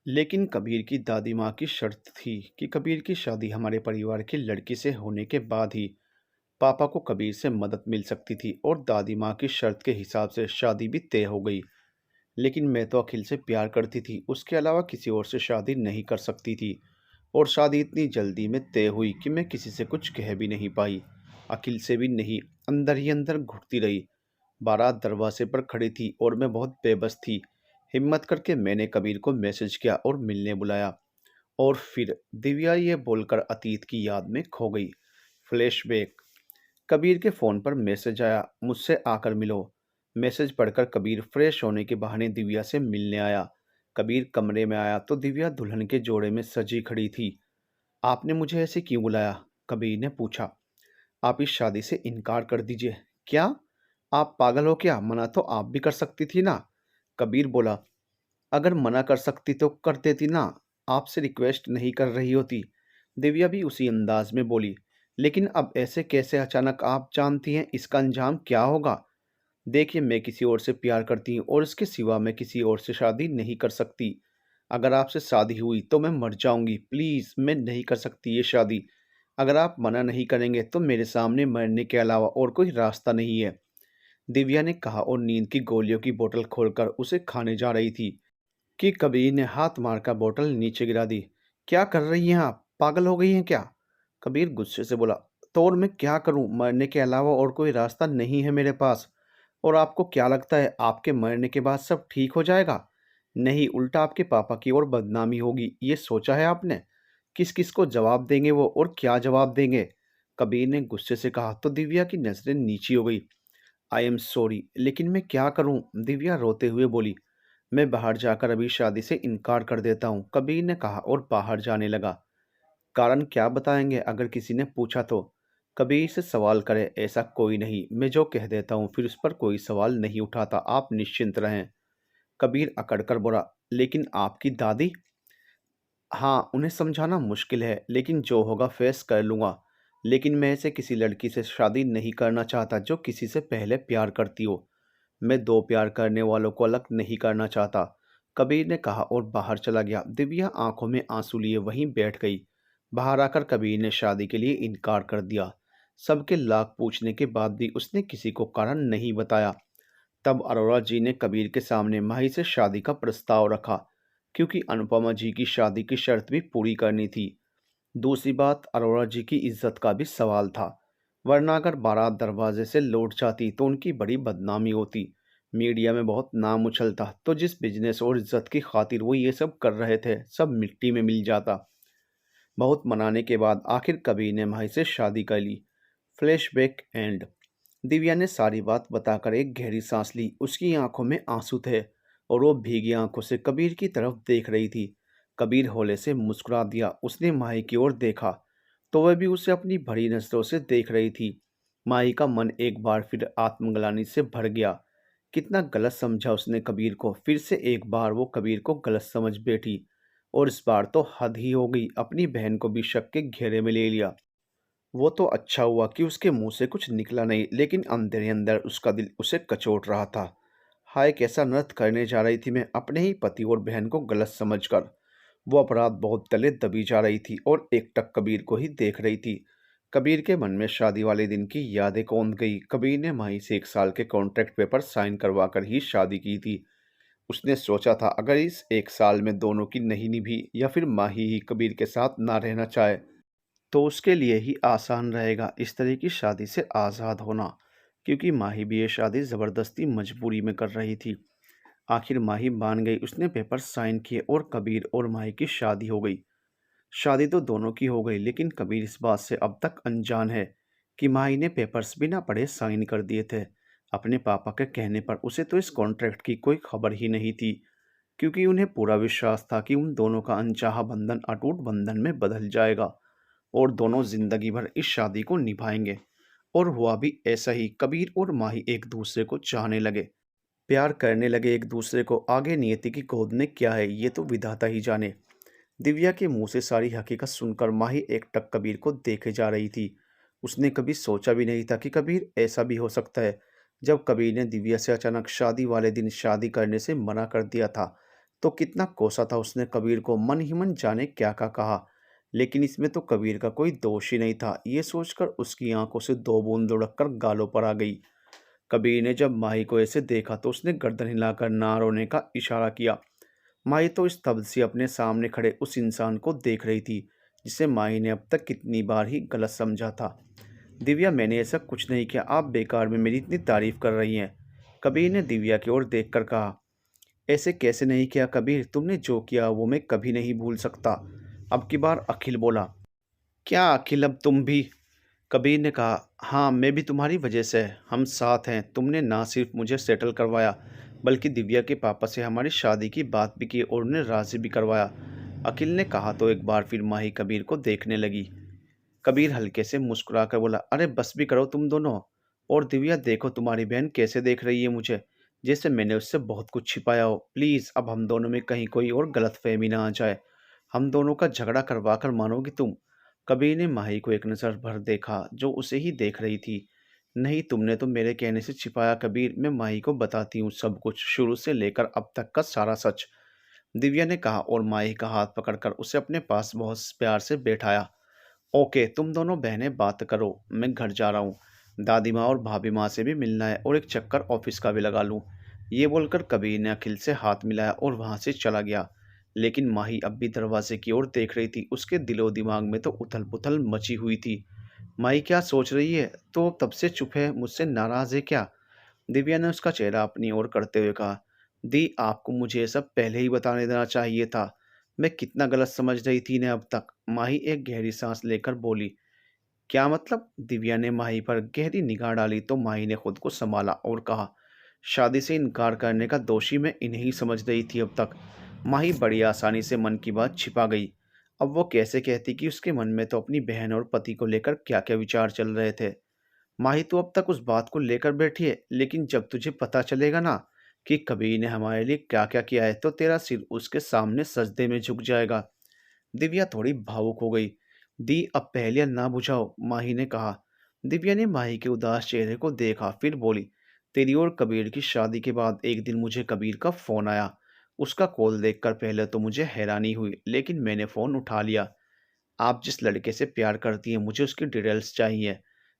लेकिन कबीर की दादी माँ की शर्त थी कि कबीर की शादी हमारे परिवार की लड़की से होने के बाद ही पापा को कबीर से मदद मिल सकती थी और दादी माँ की शर्त के हिसाब से शादी भी तय हो गई। लेकिन मैं तो अखिल से प्यार करती थी, उसके अलावा किसी और से शादी नहीं कर सकती थी। और शादी इतनी जल्दी में तय हुई कि मैं किसी से कुछ कह भी नहीं पाई, अखिल से भी नहीं। अंदर ही अंदर घुटती रही। बारात दरवाजे पर खड़ी थी और मैं बहुत बेबस थी। हिम्मत करके मैंने कबीर को मैसेज किया और मिलने बुलाया। और फिर दिव्या ये बोलकर अतीत की याद में खो गई। फ्लैशबैक। कबीर के फ़ोन पर मैसेज आया, मुझसे आकर मिलो। मैसेज पढ़कर कबीर फ्रेश होने के बहाने दिव्या से मिलने आया। कबीर कमरे में आया तो दिव्या दुल्हन के जोड़े में सजी खड़ी थी। आपने मुझे ऐसे क्यों बुलाया? कबीर ने पूछा। आप इस शादी से इनकार कर दीजिए। क्या? आप पागल हो क्या? मना तो आप भी कर सकती थी ना। कबीर बोला। अगर मना कर सकती तो कर देती ना, आपसे रिक्वेस्ट नहीं कर रही होती। दिव्या भी उसी अंदाज में बोली। लेकिन अब ऐसे कैसे अचानक? आप जानती हैं इसका अंजाम क्या होगा। देखिए, मैं किसी और से प्यार करती हूँ और इसके सिवा मैं किसी और से शादी नहीं कर सकती। अगर आपसे शादी हुई तो मैं मर जाऊंगी। प्लीज़, मैं नहीं कर सकती ये शादी। अगर आप मना नहीं करेंगे तो मेरे सामने मरने के अलावा और कोई रास्ता नहीं है। दिव्या ने कहा और नींद की गोलियों की बोतल खोलकर उसे खाने जा रही थी कि कबीर ने हाथ मारकर बोतल नीचे गिरा दी। क्या कर रही हैं आप? पागल हो गई हैं क्या? कबीर गुस्से से बोला। तो और मैं क्या करूं? मरने के अलावा और कोई रास्ता नहीं है मेरे पास। और आपको क्या लगता है आपके मरने के बाद सब ठीक हो जाएगा? नहीं, उल्टा आपके पापा की और बदनामी होगी। ये सोचा है आपने? किस किस को जवाब देंगे वो, और क्या जवाब देंगे? कबीर ने गुस्से से कहा तो दिव्या की नजरें नीची हो गई। आई एम सॉरी, लेकिन मैं क्या करूं? दिव्या रोते हुए बोली। मैं बाहर जाकर अभी शादी से इनकार कर देता हूँ, कबीर ने कहा और बाहर जाने लगा। कारण क्या बताएंगे अगर किसी ने पूछा तो? कबीर से सवाल करे ऐसा कोई नहीं, मैं जो कह देता हूँ फिर उस पर कोई सवाल नहीं उठाता, आप निश्चिंत रहें। कबीर अकड़कर बोला। लेकिन आपकी दादी? हाँ, उन्हें समझाना मुश्किल है, लेकिन जो होगा फेस कर लूँगा। लेकिन मैं ऐसे किसी लड़की से शादी नहीं करना चाहता जो किसी से पहले प्यार करती हो। मैं दो प्यार करने वालों को अलग नहीं करना चाहता, कबीर ने कहा और बाहर चला गया। दिव्या आंखों में आंसू लिए वहीं बैठ गई। बाहर आकर कबीर ने शादी के लिए इनकार कर दिया। सबके लाख पूछने के बाद भी उसने किसी को कारण नहीं बताया। तब अरोरा जी ने कबीर के सामने माही से शादी का प्रस्ताव रखा, क्योंकि अनुपमा जी की शादी की शर्त भी पूरी करनी थी। दूसरी बात, अरोरा जी की इज्जत का भी सवाल था, वरना अगर बारात दरवाजे से लौट जाती तो उनकी बड़ी बदनामी होती, मीडिया में बहुत नाम उछलता, तो जिस बिजनेस और इज्जत की खातिर वो ये सब कर रहे थे सब मिट्टी में मिल जाता। बहुत मनाने के बाद आखिर कबीर ने माही से शादी कर ली। Flashback and. दिव्या ने सारी बात बताकर एक गहरी सांस ली। उसकी आंखों में आंसू थे और वो भीगी आंखों से कबीर की तरफ देख रही थी। कबीर हौले से मुस्कुरा दिया। उसने माही की ओर देखा तो वह भी उसे अपनी भरी नजरों से देख रही थी। माही का मन एक बार फिर आत्मग्लानि से भर गया। कितना गलत समझा उसने कबीर को। फिर से एक बार वो कबीर को गलत समझ बैठी, और इस बार तो हद ही हो गई, अपनी बहन को भी शक के घेरे में ले लिया। वो तो अच्छा हुआ कि उसके मुंह से कुछ निकला नहीं, लेकिन अंदर ही अंदर उसका दिल उसे कचोट रहा था। हाय, कैसा नृत्य करने जा रही थी मैं अपने ही पति और बहन को गलत समझकर। वो अपराध बहुत तले दबी जा रही थी और एकटक कबीर को ही देख रही थी। कबीर के मन में शादी वाले दिन की यादें कौंध गई। कबीर ने माही से 1 साल के कॉन्ट्रैक्ट पेपर साइन करवा कर ही शादी की थी। उसने सोचा था अगर इस 1 साल में दोनों की नहीं निभी या फिर माही ही कबीर के साथ ना रहना चाहे तो उसके लिए ही आसान रहेगा इस तरह की शादी से आज़ाद होना, क्योंकि माही भी ये शादी ज़बरदस्ती मजबूरी में कर रही थी। आखिर माही मान गई। उसने पेपर साइन किए और कबीर और माही की शादी हो गई। शादी तो दोनों की हो गई, लेकिन कबीर इस बात से अब तक अनजान है कि माही ने पेपर्स बिना पढ़े साइन कर दिए थे। अपने पापा के कहने पर उसे तो इस कॉन्ट्रैक्ट की कोई खबर ही नहीं थी, क्योंकि उन्हें पूरा विश्वास था कि उन दोनों का अनचाहा बंधन अटूट बंधन में बदल जाएगा और दोनों जिंदगी भर इस शादी को निभाएंगे। और हुआ भी ऐसा ही। कबीर और माही एक दूसरे को चाहने लगे, प्यार करने लगे एक दूसरे को। आगे नियति की गोद में क्या है ये तो विधाता ही जाने। दिव्या के मुंह से सारी हकीकत सुनकर माही एकटक कबीर को देखे जा रही थी। उसने कभी सोचा भी नहीं था कि कबीर ऐसा भी हो सकता है। जब कबीर ने दिव्या से अचानक शादी वाले दिन शादी करने से मना कर दिया था, तो कितना कोसा था उसने कबीर को, मन ही मन जाने क्या क्या कहा। लेकिन इसमें तो कबीर का कोई दोष ही नहीं था। ये सोचकर उसकी आंखों से दो बूंद लुढ़क कर गालों पर आ गई। कबीर ने जब माही को ऐसे देखा तो उसने गर्दन हिलाकर ना रोने का इशारा किया। माही तो स्तब्ध सी अपने सामने खड़े उस इंसान को देख रही थी जिसे माही ने अब तक कितनी बार ही गलत समझा था। दिव्या, मैंने ऐसा कुछ नहीं किया, आप बेकार में मेरी इतनी तारीफ कर रही हैं। कबीर ने दिव्या की ओर देखकर कहा। ऐसे कैसे नहीं किया कबीर, तुमने जो किया वो मैं कभी नहीं भूल सकता। अब की बार अखिल बोला। क्या अखिल, अब तुम भी? कबीर ने कहा, हाँ मैं भी तुम्हारी वजह से, हम साथ हैं। तुमने ना सिर्फ मुझे सेटल करवाया बल्कि दिव्या के पापा से हमारी शादी की बात भी की और उन्हें राजी भी करवाया। अखिल ने कहा तो एक बार फिर माही कबीर को देखने लगी। कबीर हल्के से मुस्कुराकर बोला, अरे बस भी करो तुम दोनों। और दिव्या, देखो तुम्हारी बहन कैसे देख रही है मुझे, जैसे मैंने उससे बहुत कुछ छिपाया हो। प्लीज़ अब हम दोनों में कहीं कोई और गलतफहमी ना आ जाए। हम दोनों का झगड़ा करवा कर मानोगी तुम? कबीर ने माही को एक नज़र भर देखा जो उसे ही देख रही थी। नहीं, तुमने तो मेरे कहने से छिपाया कबीर, मैं माही को बताती हूँ सब कुछ, शुरू से लेकर अब तक का सारा सच। दिव्या ने कहा और माही का हाथ पकड़कर उसे अपने पास बहुत प्यार से बैठाया। ओके, तुम दोनों बहनें बात करो, मैं घर जा रहा हूँ। दादी माँ और भाभी माँ से भी मिलना है और एक चक्कर ऑफिस का भी लगा लूँ। ये बोलकर कबीर ने अखिल से हाथ मिलाया और वहाँ से चला गया। लेकिन माही अब भी दरवाजे की ओर देख रही थी। उसके दिलो दिमाग में तो उथल पुथल मची हुई थी। माही क्या सोच रही है? तो तब से चुप है, मुझसे नाराज है क्या? दिव्या ने उसका चेहरा अपनी ओर करते हुए कहा। दी, आपको मुझे ये सब पहले ही बताने देना चाहिए था। मैं कितना गलत समझ रही थी इन्हें अब तक। माही एक गहरी सांस लेकर बोली। क्या मतलब? दिव्या ने माही पर गहरी निगाह डाली तो माही ने खुद को संभाला और कहा, शादी से इनकार करने का दोषी मैं इन्हें ही समझ रही थी अब तक। माही बड़ी आसानी से मन की बात छिपा गई। अब वो कैसे कहती कि उसके मन में तो अपनी बहन और पति को लेकर क्या क्या विचार चल रहे थे। माही तो अब तक उस बात को लेकर बैठी है, लेकिन जब तुझे पता चलेगा ना कि कबीर ने हमारे लिए क्या क्या किया है तो तेरा सिर उसके सामने सजदे में झुक जाएगा। दिव्या थोड़ी भावुक हो गई। दी, अब पहेलियां ना बुझाओ, माही ने कहा। दिव्या ने माही के उदास चेहरे को देखा, फिर बोली, तेरी और कबीर की शादी के बाद एक दिन मुझे कबीर का फ़ोन आया। उसका कॉल देखकर पहले तो मुझे हैरानी हुई, लेकिन मैंने फ़ोन उठा लिया। आप जिस लड़के से प्यार करती हैं, मुझे उसकी डिटेल्स चाहिए।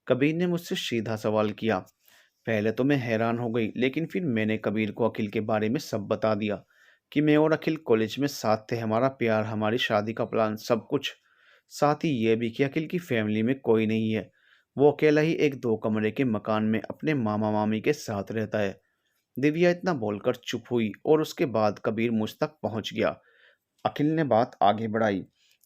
कबीर ने मुझसे सीधा सवाल किया। पहले तो मैं हैरान हो गई, लेकिन फिर मैंने कबीर को अखिल के बारे में सब बता दिया कि मैं और अखिल कॉलेज में साथ थे, हमारा प्यार, हमारी शादी का प्लान, सब कुछ। साथ ही ये भी कि अखिल की फैमिली में कोई नहीं है। वो अकेला ही एक 2 कमरे के मकान में अपने मामा मामी के साथ रहता है। दिव्या इतना बोलकर चुप हुई और उसके बाद कबीर मुझ तक पहुंच गया। अखिल ने बात आगे बढ़ाई।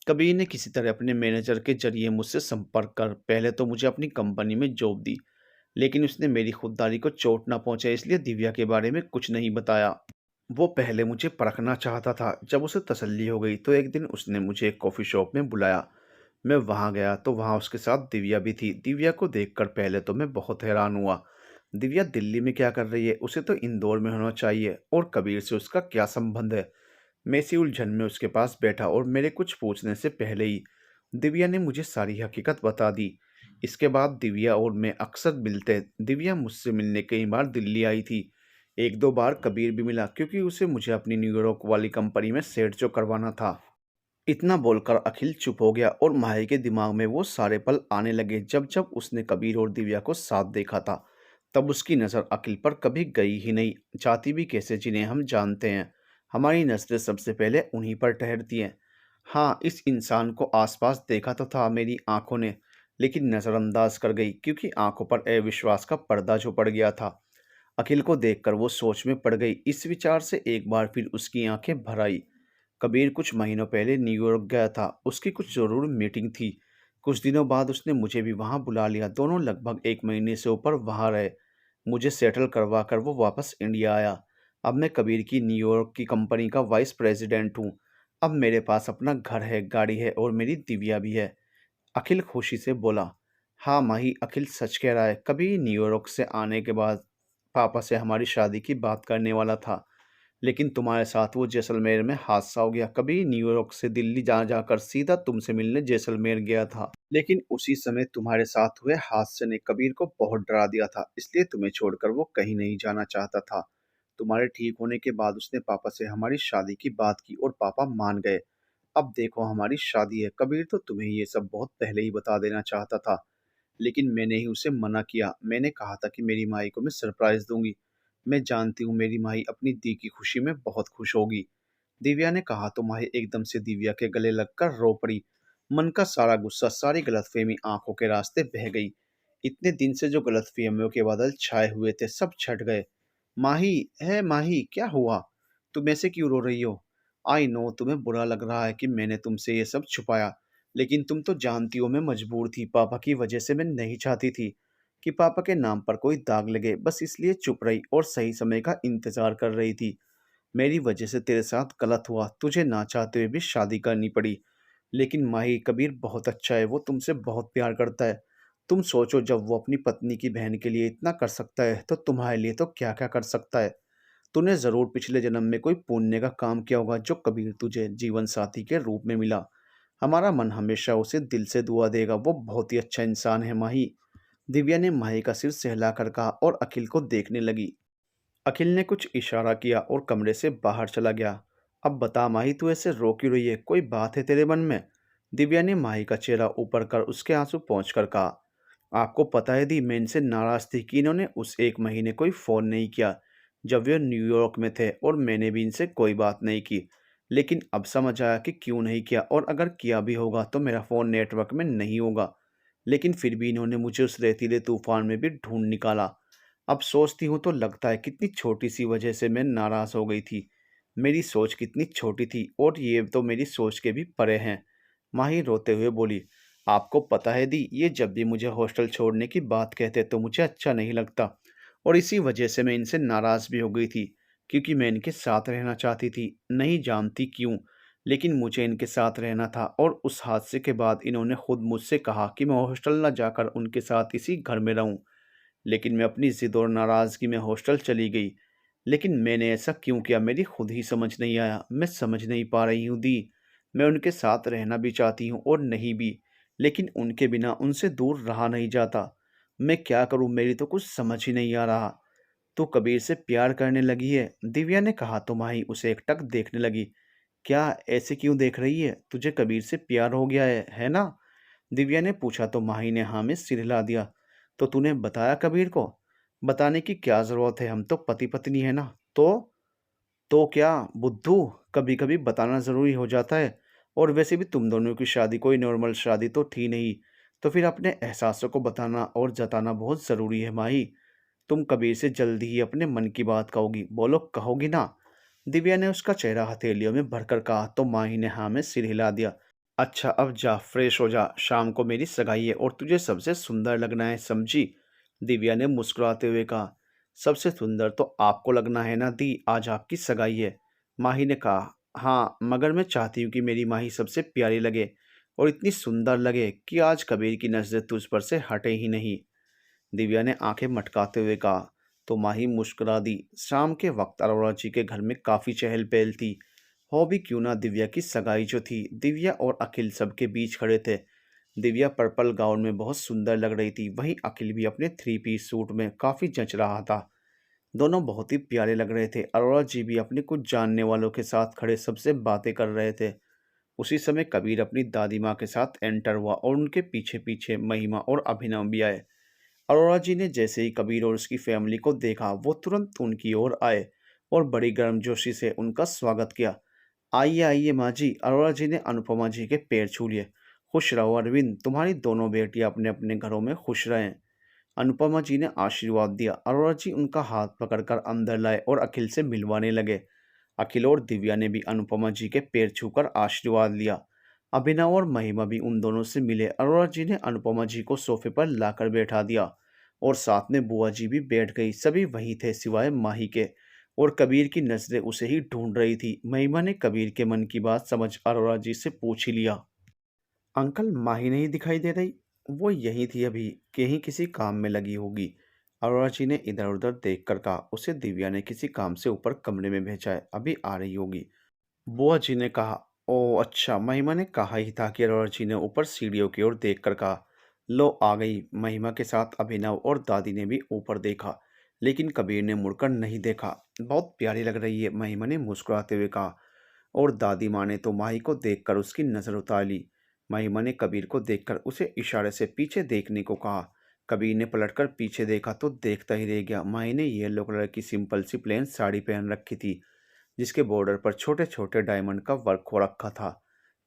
कबीर ने किसी तरह अपने मैनेजर के जरिए मुझसे संपर्क कर पहले तो मुझे अपनी कंपनी में जॉब दी, लेकिन उसने मेरी खुददारी को चोट ना पहुंचे इसलिए दिव्या के बारे में कुछ नहीं बताया। वो पहले मुझे परखना चाहता था। जब उसे तसल्ली हो गई तो एक दिन उसने मुझे एक कॉफ़ी शॉप में बुलाया। मैं वहाँ गया तो वहाँ उसके साथ दिव्या भी थी। दिव्या को देखकर पहले तो मैं बहुत हैरान हुआ। दिव्या दिल्ली में क्या कर रही है? उसे तो इंदौर में होना चाहिए। और कबीर से उसका क्या संबंध है? मैं इसी उलझन में उसके पास बैठा और मेरे कुछ पूछने से पहले ही दिव्या ने मुझे सारी हकीकत बता दी। इसके बाद दिव्या और मैं अक्सर मिलते। दिव्या मुझसे मिलने कई बार दिल्ली आई थी। एक दो बार कबीर भी मिला क्योंकि उसे मुझे अपनी न्यूयॉर्क वाली कंपनी में सेट जो करवाना था। इतना बोलकर अखिल चुप हो गया और माही के दिमाग में वो सारे पल आने लगे जब जब उसने कबीर और दिव्या को साथ देखा था। तब उसकी नज़र अखिल पर कभी गई ही नहीं। जाति भी कैसे जिन्हें हम जानते हैं, हमारी नजरें सबसे पहले उन्हीं पर ठहरती हैं। हाँ, इस इंसान को आसपास देखा तो था मेरी आंखों ने, लेकिन नज़रअंदाज कर गई क्योंकि आंखों पर अविश्वास का पर्दा जो पड़ गया था। अखिल को देखकर वो सोच में पड़ गई। इस विचार से एक बार फिर उसकी आंखें भर आई। कबीर कुछ महीनों पहले न्यूयॉर्क गया था, उसकी कुछ ज़रूर मीटिंग थी। कुछ दिनों बाद उसने मुझे भी वहाँ बुला लिया। दोनों लगभग 1 महीने से ऊपर वहाँ रहे। मुझे सेटल करवा कर वो वापस इंडिया आया। अब मैं कबीर की न्यूयॉर्क की कंपनी का वाइस प्रेसिडेंट हूँ। अब मेरे पास अपना घर है, गाड़ी है और मेरी दिव्या भी है। अखिल खुशी से बोला। हाँ माही, अखिल सच कह रहा है। कभी न्यूयॉर्क से आने के बाद पापा से हमारी शादी की बात करने वाला था, लेकिन तुम्हारे साथ वो जैसलमेर में हादसा हो गया। कभी न्यूयॉर्क से दिल्ली जा जाकर सीधा तुमसे मिलने जैसलमेर गया था, लेकिन उसी समय तुम्हारे साथ हुए हादसे ने कबीर को बहुत डरा दिया था, इसलिए तुम्हें छोड़कर वो कहीं नहीं जाना चाहता था। तुम्हारे ठीक होने के बाद उसने पापा से हमारी शादी की बात की और पापा मान गए। अब देखो हमारी शादी है। कबीर तो तुम्हें ये सब बहुत पहले ही बता देना चाहता था, लेकिन मैंने ही उसे मना किया। मैंने कहा था कि मेरी माई को मैं सरप्राइज दूंगी। मैं जानती हूँ मेरी माई अपनी दी की खुशी में बहुत खुश होगी। दिव्या ने कहा तो माही एकदम से दिव्या के गले लगकर रो पड़ी। मन का सारा गुस्सा, सारी गलतफहमी आंखों के रास्ते बह गई। इतने दिन से जो गलतफहमियों के बादल छाए हुए थे सब छट गए। माही, है माही, क्या हुआ? तुम ऐसे क्यों रो रही हो? आई नो तुम्हें बुरा लग रहा है कि मैंने तुमसे ये सब छुपाया, लेकिन तुम तो जानती हो मैं मजबूर थी। पापा की वजह से मैं नहीं चाहती थी कि पापा के नाम पर कोई दाग लगे, बस इसलिए चुप रही और सही समय का इंतजार कर रही थी। मेरी वजह से तेरे साथ गलत हुआ, तुझे ना चाहते हुए भी शादी करनी पड़ी। लेकिन माही, कबीर बहुत अच्छा है, वो तुमसे बहुत प्यार करता है। तुम सोचो, जब वो अपनी पत्नी की बहन के लिए इतना कर सकता है तो तुम्हारे लिए तो क्या क्या कर सकता है। तूने जरूर पिछले जन्म में कोई पुण्य का काम किया होगा जो कबीर तुझे जीवन साथी के रूप में मिला। हमारा मन हमेशा उसे दिल से दुआ देगा, वो बहुत ही अच्छा इंसान है माही। दिव्या ने माही का सिर सहलाकर कहा और अखिल को देखने लगी। अखिल ने कुछ इशारा किया और कमरे से बाहर चला गया। अब बता माही, तू ऐसे रो क्यों रही है? कोई बात है तेरे मन में? दिव्या ने माही का चेहरा ऊपर कर उसके आंसू पोंछ कर कहा। आपको पता है दी, मैं इनसे नाराज थी कि इन्होंने उस एक महीने कोई फ़ोन नहीं किया जब वे न्यूयॉर्क में थे, और मैंने भी इनसे कोई बात नहीं की। लेकिन अब समझ आया कि क्यों नहीं किया, और अगर किया भी होगा तो मेरा फ़ोन नेटवर्क में नहीं होगा। लेकिन फिर भी इन्होंने मुझे उस रेतीले तूफान में भी ढूंढ निकाला। अब सोचती हूँ तो लगता है कितनी छोटी सी वजह से मैं नाराज़ हो गई थी। मेरी सोच कितनी छोटी थी, और ये तो मेरी सोच के भी परे हैं। माही रोते हुए बोली। आपको पता है दी, ये जब भी मुझे हॉस्टल छोड़ने की बात कहते तो मुझे अच्छा नहीं लगता, और इसी वजह से मैं इनसे नाराज़ भी हो गई थी, क्योंकि मैं इनके साथ रहना चाहती थी। नहीं जानती क्यों, लेकिन मुझे इनके साथ रहना था। और उस हादसे के बाद इन्होंने खुद मुझसे कहा कि मैं हॉस्टल न जाकर उनके साथ इसी घर में रहूं, लेकिन मैं अपनी ज़िद और नाराज़गी में हॉस्टल चली गई। लेकिन मैंने ऐसा क्यों किया मेरी खुद ही समझ नहीं आया। मैं समझ नहीं पा रही हूँ दी। मैं उनके साथ रहना भी चाहती हूँ और नहीं भी, लेकिन उनके बिना उनसे दूर रहा नहीं जाता। मैं क्या करूँ, मेरी तो कुछ समझ ही नहीं आ रहा। तू कबीर से प्यार करने लगी है? दिव्या ने कहा तो माही उसे एकटक देखने लगी। क्या, ऐसे क्यों देख रही है? तुझे कबीर से प्यार हो गया है ना? दिव्या ने पूछा तो माही ने हाँ में सिर हिला दिया। तो तूने बताया कबीर को? बताने की क्या जरूरत है, हम तो पति पत्नी है ना। तो क्या बुद्धू, कभी कभी बताना जरूरी हो जाता है। और वैसे भी तुम दोनों की शादी कोई नॉर्मल शादी तो थी नहीं, तो फिर अपने एहसासों को बताना और जताना बहुत जरूरी है माही। तुम कबीर से जल्दी ही अपने मन की बात कहोगी, बोलो कहोगी ना? दिव्या ने उसका चेहरा हथेलियों में भरकर कहा तो माही ने हाँ में सिर हिला दिया। अच्छा, अब जा फ्रेश हो जा, शाम को मेरी सगाई है और तुझे सबसे सुंदर लगना है, समझी? दिव्या ने मुस्कुराते हुए कहा। सबसे सुंदर तो आपको लगना है ना दी, आज आपकी सगाई है। माही ने कहा। हाँ, मगर मैं चाहती हूँ कि मेरी माही सबसे प्यारी लगे और इतनी सुंदर लगे कि आज कबीर की नजरें तुझ पर से हटे ही नहीं। दिव्या ने आंखें मटकाते हुए कहा। तो माही मुस्कुरा दी। शाम के वक्त अरोड़ा जी के घर में काफ़ी चहल पहल थी। हो भी क्यों ना, दिव्या की सगाई जो थी, दिव्या और अखिल सबके बीच खड़े थे। दिव्या पर्पल गाउन में बहुत सुंदर लग रही थी, वहीं अखिल भी अपने थ्री पीस सूट में काफ़ी जच रहा था। दोनों बहुत ही प्यारे लग रहे थे। अरोड़ा जी भी अपने कुछ जानने वालों के साथ खड़े सबसे बातें कर रहे थे। उसी समय कबीर अपनी दादी माँ के साथ एंटर हुआ और उनके पीछे पीछे महिमा और अभिनव भी आए। अरोड़ा जी ने जैसे ही कबीर और उसकी फैमिली को देखा, वो तुरंत उनकी ओर आए और बड़ी गर्मजोशी से उनका स्वागत किया। आइए आइए माँ जी। अरोड़ा जी ने अनुपमा जी के पैर छू लिए। खुश रहो अरविंद, तुम्हारी दोनों बेटियां अपने अपने घरों में खुश रहें। अनुपमा जी ने आशीर्वाद दिया। अरोड़ा जी उनका हाथ पकड़कर अंदर लाए और अखिल से मिलवाने लगे। अखिल और दिव्या ने भी अनुपमा जी के पैर छूकर आशीर्वाद लिया। अभिनव और महिमा भी उन दोनों से मिले। अरोड़ा जी ने अनुपमा जी को सोफे पर लाकर बैठा दिया और साथ में बुआ जी भी बैठ गई। सभी वहीं थे सिवाय माही के, और कबीर की नजरें उसे ही ढूंढ रही थी। महिमा ने कबीर के मन की बात समझ अरोड़ा जी से पूछ ही लिया। अंकल, माही नहीं दिखाई दे रही? वो यही थी अभी, कहीं किसी काम में लगी होगी। अरोड़ा जी ने इधर उधर देख कर कहा। उसे दिव्या ने किसी काम से ऊपर कमरे में भेजा है, अभी आ रही होगी। बुआ जी ने कहा। ओ अच्छा, महिमा ने कहा ही था कि अरोड़ा जी ने ऊपर सीढ़ियों की ओर देख कर कहा। लो आ गई। महिमा के साथ अभिनव और दादी ने भी ऊपर देखा। लेकिन कबीर ने मुड़कर नहीं देखा। बहुत प्यारी लग रही है, महिमा ने मुस्कुराते हुए कहा। और दादी माँ ने तो माही को देखकर उसकी नज़र उतार ली। महिमा ने कबीर को देखकर उसे इशारे से पीछे देखने को कहा। कबीर ने पलटकर पीछे देखा तो देखता ही रह गया। माही ने येलो कलर की सिंपल सी प्लेन साड़ी पहन रखी थी, जिसके बॉर्डर पर छोटे छोटे डायमंड का वर्क हो रखा था।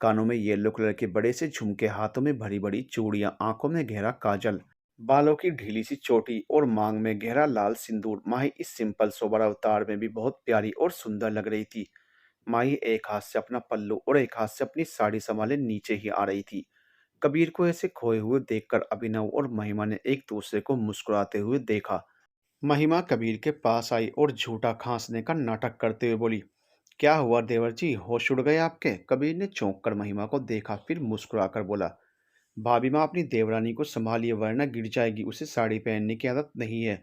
कानों में येलो कलर के बड़े से झुमके, हाथों में भरी बड़ी चूड़ियां, आंखों में गहरा काजल, बालों की ढीली सी चोटी और मांग में गहरा लाल सिंदूर। माही इस सिंपल सोबर अवतार में भी बहुत प्यारी और सुंदर लग रही थी। माही एक हाथ से अपना पल्लू और एक हाथ से अपनी साड़ी संभाले नीचे ही आ रही थी। कबीर को ऐसे खोए हुए देखकर अभिनव और महिमा ने एक दूसरे को मुस्कुराते हुए देखा। महिमा कबीर के पास आई और झूठा खांसने का नाटक करते हुए बोली, क्या हुआ देवर जी, होश उड़ गए आपके? कबीर ने चौंक कर महिमा को देखा, फिर मुस्कुराकर बोला, भाभी माँ अपनी देवरानी को संभालिए वरना गिर जाएगी। उसे साड़ी पहनने की आदत नहीं है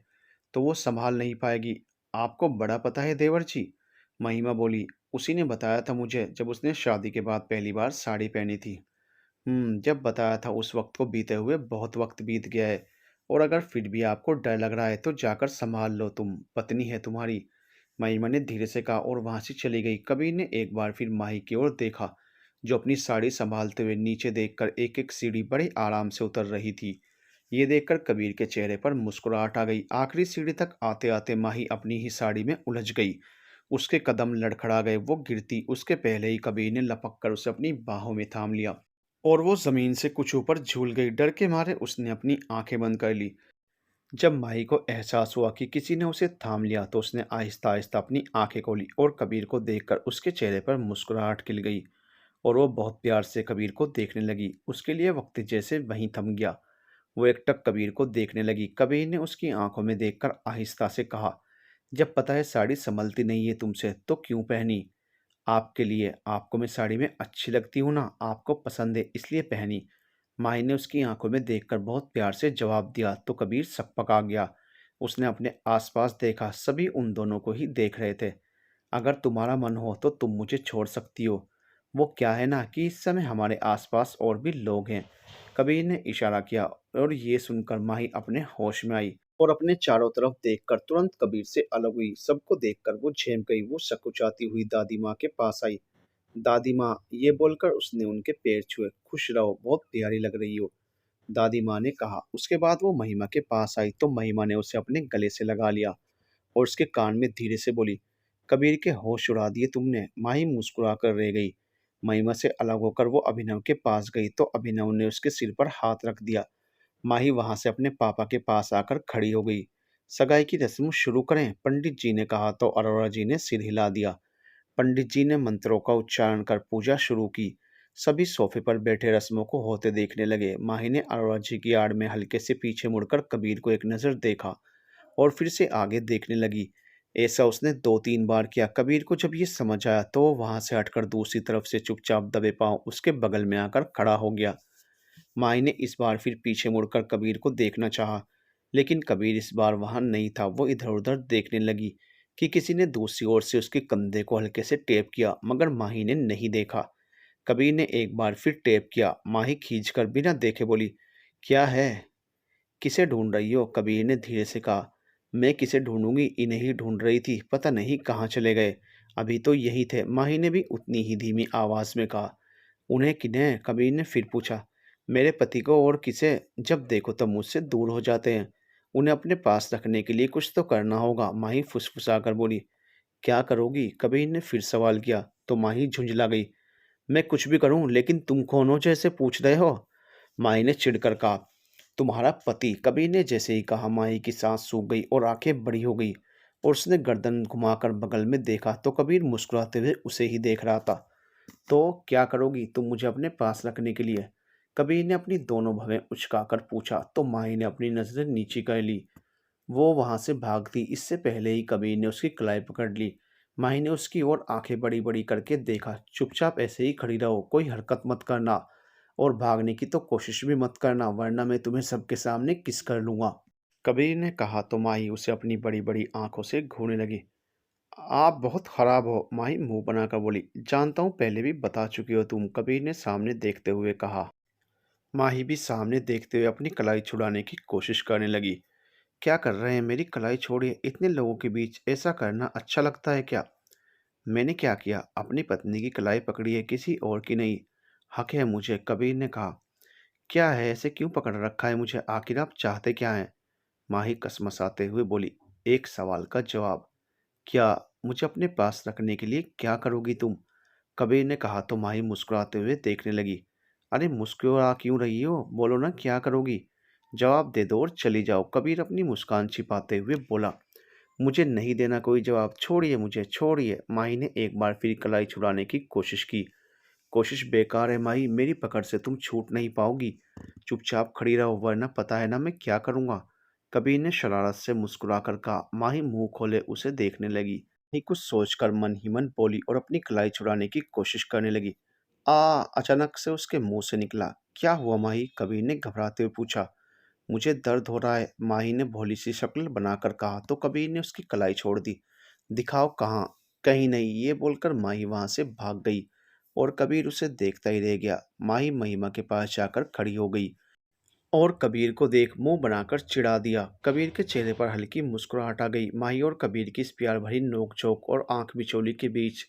तो वो संभाल नहीं पाएगी। आपको बड़ा पता है देवर जी, महिमा बोली। उसी ने बताया था मुझे जब उसने शादी के बाद पहली बार साड़ी पहनी थी। जब बताया था उस वक्त को बीते हुए बहुत वक्त बीत गया है। और अगर फिर भी आपको डर लग रहा है तो जाकर संभाल लो, तुम पत्नी है तुम्हारी, महिमा ने धीरे से कहा और वहां से चली गई। कबीर ने एक बार फिर माही की ओर देखा, जो अपनी साड़ी संभालते हुए नीचे देखकर एक एक सीढ़ी बड़े आराम से उतर रही थी। ये देखकर कबीर के चेहरे पर मुस्कुराहट आ गई। आखिरी सीढ़ी तक आते आते माही अपनी ही साड़ी में उलझ गई। उसके कदम लड़खड़ा गए, वो गिरती उसके पहले ही कबीर ने लपक कर उसे अपनी बाहों में थाम लिया और वो जमीन से कुछ ऊपर झूल गई। डर के मारे उसने अपनी आंखें बंद कर ली। जब माही को एहसास हुआ कि किसी ने उसे थाम लिया तो उसने आहिस्ता आहिस्ता अपनी आंखें खोली और कबीर को देखकर उसके चेहरे पर मुस्कुराहट खिल गई और वो बहुत प्यार से कबीर को देखने लगी। उसके लिए वक्त जैसे वहीं थम गया। वो एकटक कबीर को देखने लगी। कबीर ने उसकी आंखों में देखकर आहिस्ता से कहा, जब पता है साड़ी संभलती नहीं है तुमसे तो क्यों पहनी? आपके लिए, आपको मैं साड़ी में अच्छी लगती हूँ ना, आपको पसंद है इसलिए पहनी। माही ने उसकी आंखों में देखकर बहुत प्यार से जवाब दिया तो कबीर सकपका गया। उसने अपने आसपास देखा, सभी उन दोनों को ही देख रहे थे। अगर तुम्हारा मन हो तो तुम मुझे छोड़ सकती हो। वो क्या है ना कि इस समय हमारे आसपास और भी लोग हैं। कबीर ने इशारा किया और ये सुनकर माही अपने होश में आई और अपने चारों तरफ देखकर तुरंत कबीर से अलग हुई। सबको देखकर वो झेम गई। वो सकुचाती हुई दादी माँ के पास आई। दादी माँ, ये बोलकर उसने उनके पैर छुए। खुश रहो, बहुत प्यारी लग रही हो, दादी माँ ने कहा। उसके बाद वो महिमा के पास आई तो महिमा ने उसे अपने गले से लगा लिया और उसके कान में धीरे से बोली, कबीर के होश उड़ा दिए तुमने। माही मुस्कुरा कर रह गई। महिमा से अलग होकर वो अभिनव के पास गई तो अभिनव ने उसके सिर पर हाथ रख दिया। माही वहां से अपने पापा के पास आकर खड़ी हो गई। सगाई की रस्म शुरू करें, पंडित जी ने कहा तो अरोरा जी ने सिर हिला दिया। पंडित जी ने मंत्रों का उच्चारण कर पूजा शुरू की। सभी सोफे पर बैठे रस्मों को होते देखने लगे। माही ने अरोरा जी की आड़ में हल्के से पीछे मुड़कर कबीर को एक नज़र देखा और फिर से आगे देखने लगी। ऐसा उसने 2-3 बार किया। कबीर को जब ये समझ आया तो वो वहां से हटकर दूसरी तरफ से चुपचाप दबे पांव उसके बगल में आकर खड़ा हो गया। माई ने इस बार फिर पीछे मुड़कर कबीर को देखना चाहा, लेकिन कबीर इस बार वहां नहीं था। वो इधर उधर देखने लगी कि किसी ने दूसरी ओर से उसके कंधे को हल्के से टेप किया, मगर माही ने नहीं देखा। कबीर ने एक बार फिर टेप किया। माही खींचकर बिना देखे बोली, क्या है, किसे ढूंढ रही हो? कबीर ने धीरे से कहा। मैं किसे ढूंढूंगी, इन्हें ही ढूंढ रही थी, पता नहीं कहाँ चले गए। अभी तो यही थे, माही ने भी उतनी ही धीमी आवाज में कहा। उन्हें किन्हें? कबीर ने फिर पूछा। मेरे पति को और किसे? जब देखो तब मुझसे दूर हो जाते हैं। उन्हें अपने पास रखने के लिए कुछ तो करना होगा, माही फुसफुसा कर बोली। क्या करोगी? कबीर ने फिर सवाल किया तो माही झुंझला गई। मैं कुछ भी करूं, लेकिन तुम कौन हो जो ऐसे पूछ रहे हो? माही ने चिढ़कर कहा। तुम्हारा पति। कबीर ने जैसे ही कहा माही की सांस सूख गई और आंखें बड़ी हो गई और उसने गर्दन घुमाकर बगल में देखा तो कबीर मुस्कुराते हुए उसे ही देख रहा था। तो क्या करोगी तुम मुझे अपने पास रखने के लिए? कबीर ने अपनी दोनों भवें उचकाकर पूछा तो माही ने अपनी नजरें नीची कर ली। वो वहां से भागती इससे पहले ही कबीर ने उसकी कलाई पकड़ ली। माही ने उसकी ओर आंखें बड़ी बड़ी करके देखा। चुपचाप ऐसे ही खड़ी रहो, कोई हरकत मत करना और भागने की तो कोशिश भी मत करना वरना मैं तुम्हें सबके सामने किस कर लूंगा। कबीर ने कहा तो माही उसे अपनी बड़ी बड़ी आंखों से घूरने लगी। आप बहुत खराब हो, माही मुंह बनाकर बोली। जानता हूँ, पहले भी बता चुकी हो तुम, कबीर ने सामने देखते हुए कहा। माही भी सामने देखते हुए अपनी कलाई छुड़ाने की कोशिश करने लगी। क्या कर रहे हैं? मेरी कलाई छोड़िए। इतने लोगों के बीच ऐसा करना अच्छा लगता है क्या? मैंने क्या किया? अपनी पत्नी की कलाई पकड़ी है, किसी और की नहीं। हक है मुझे, कबीर ने कहा। क्या है, ऐसे क्यों पकड़ रखा है मुझे? आखिर आप चाहते क्या हैं? माही कसमसाते हुए बोली। एक सवाल का जवाब। क्या? मुझे अपने पास रखने के लिए क्या करोगी तुम? कबीर ने कहा तो माही मुस्कुराते हुए देखने लगी। अरे मुस्कुरा क्यों रही हो? बोलो ना, क्या करोगी? जवाब दे दो और चली जाओ। कबीर अपनी मुस्कान छिपाते हुए बोला। मुझे नहीं देना कोई जवाब। छोड़िए मुझे, छोड़िए। माही ने एक बार फिर कलाई छुड़ाने की कोशिश की। कोशिश बेकार है माही, मेरी पकड़ से तुम छूट नहीं पाओगी। चुपचाप खड़ी रहो, वरना पता है ना मैं क्या करूँगा। कबीर ने शरारत से मुस्कुराकर कहा। माही मुंह खोले उसे देखने लगी। माही कुछ सोचकर मन ही मन बोली और अपनी कलाई छुड़ाने की कोशिश करने लगी। अचानक से उसके मुंह से निकला। क्या हुआ माही? कबीर ने घबराते हुए पूछा। मुझे दर्द हो रहा है, माही ने भोली सी शक्ल बनाकर कहा तो कबीर ने उसकी कलाई छोड़ दी। दिखाओ कहाँ? कहीं नहीं, ये बोलकर माही वहां से भाग गई और कबीर उसे देखता ही रह गया। माही महिमा के पास जाकर खड़ी हो गई और कबीर को देख मुंह बनाकर चिढ़ा दिया। कबीर के चेहरे पर हल्की मुस्कुराहट आ गई। माही और कबीर की इस प्यार भरी नोक-झोंक और आंख बिचौली के बीच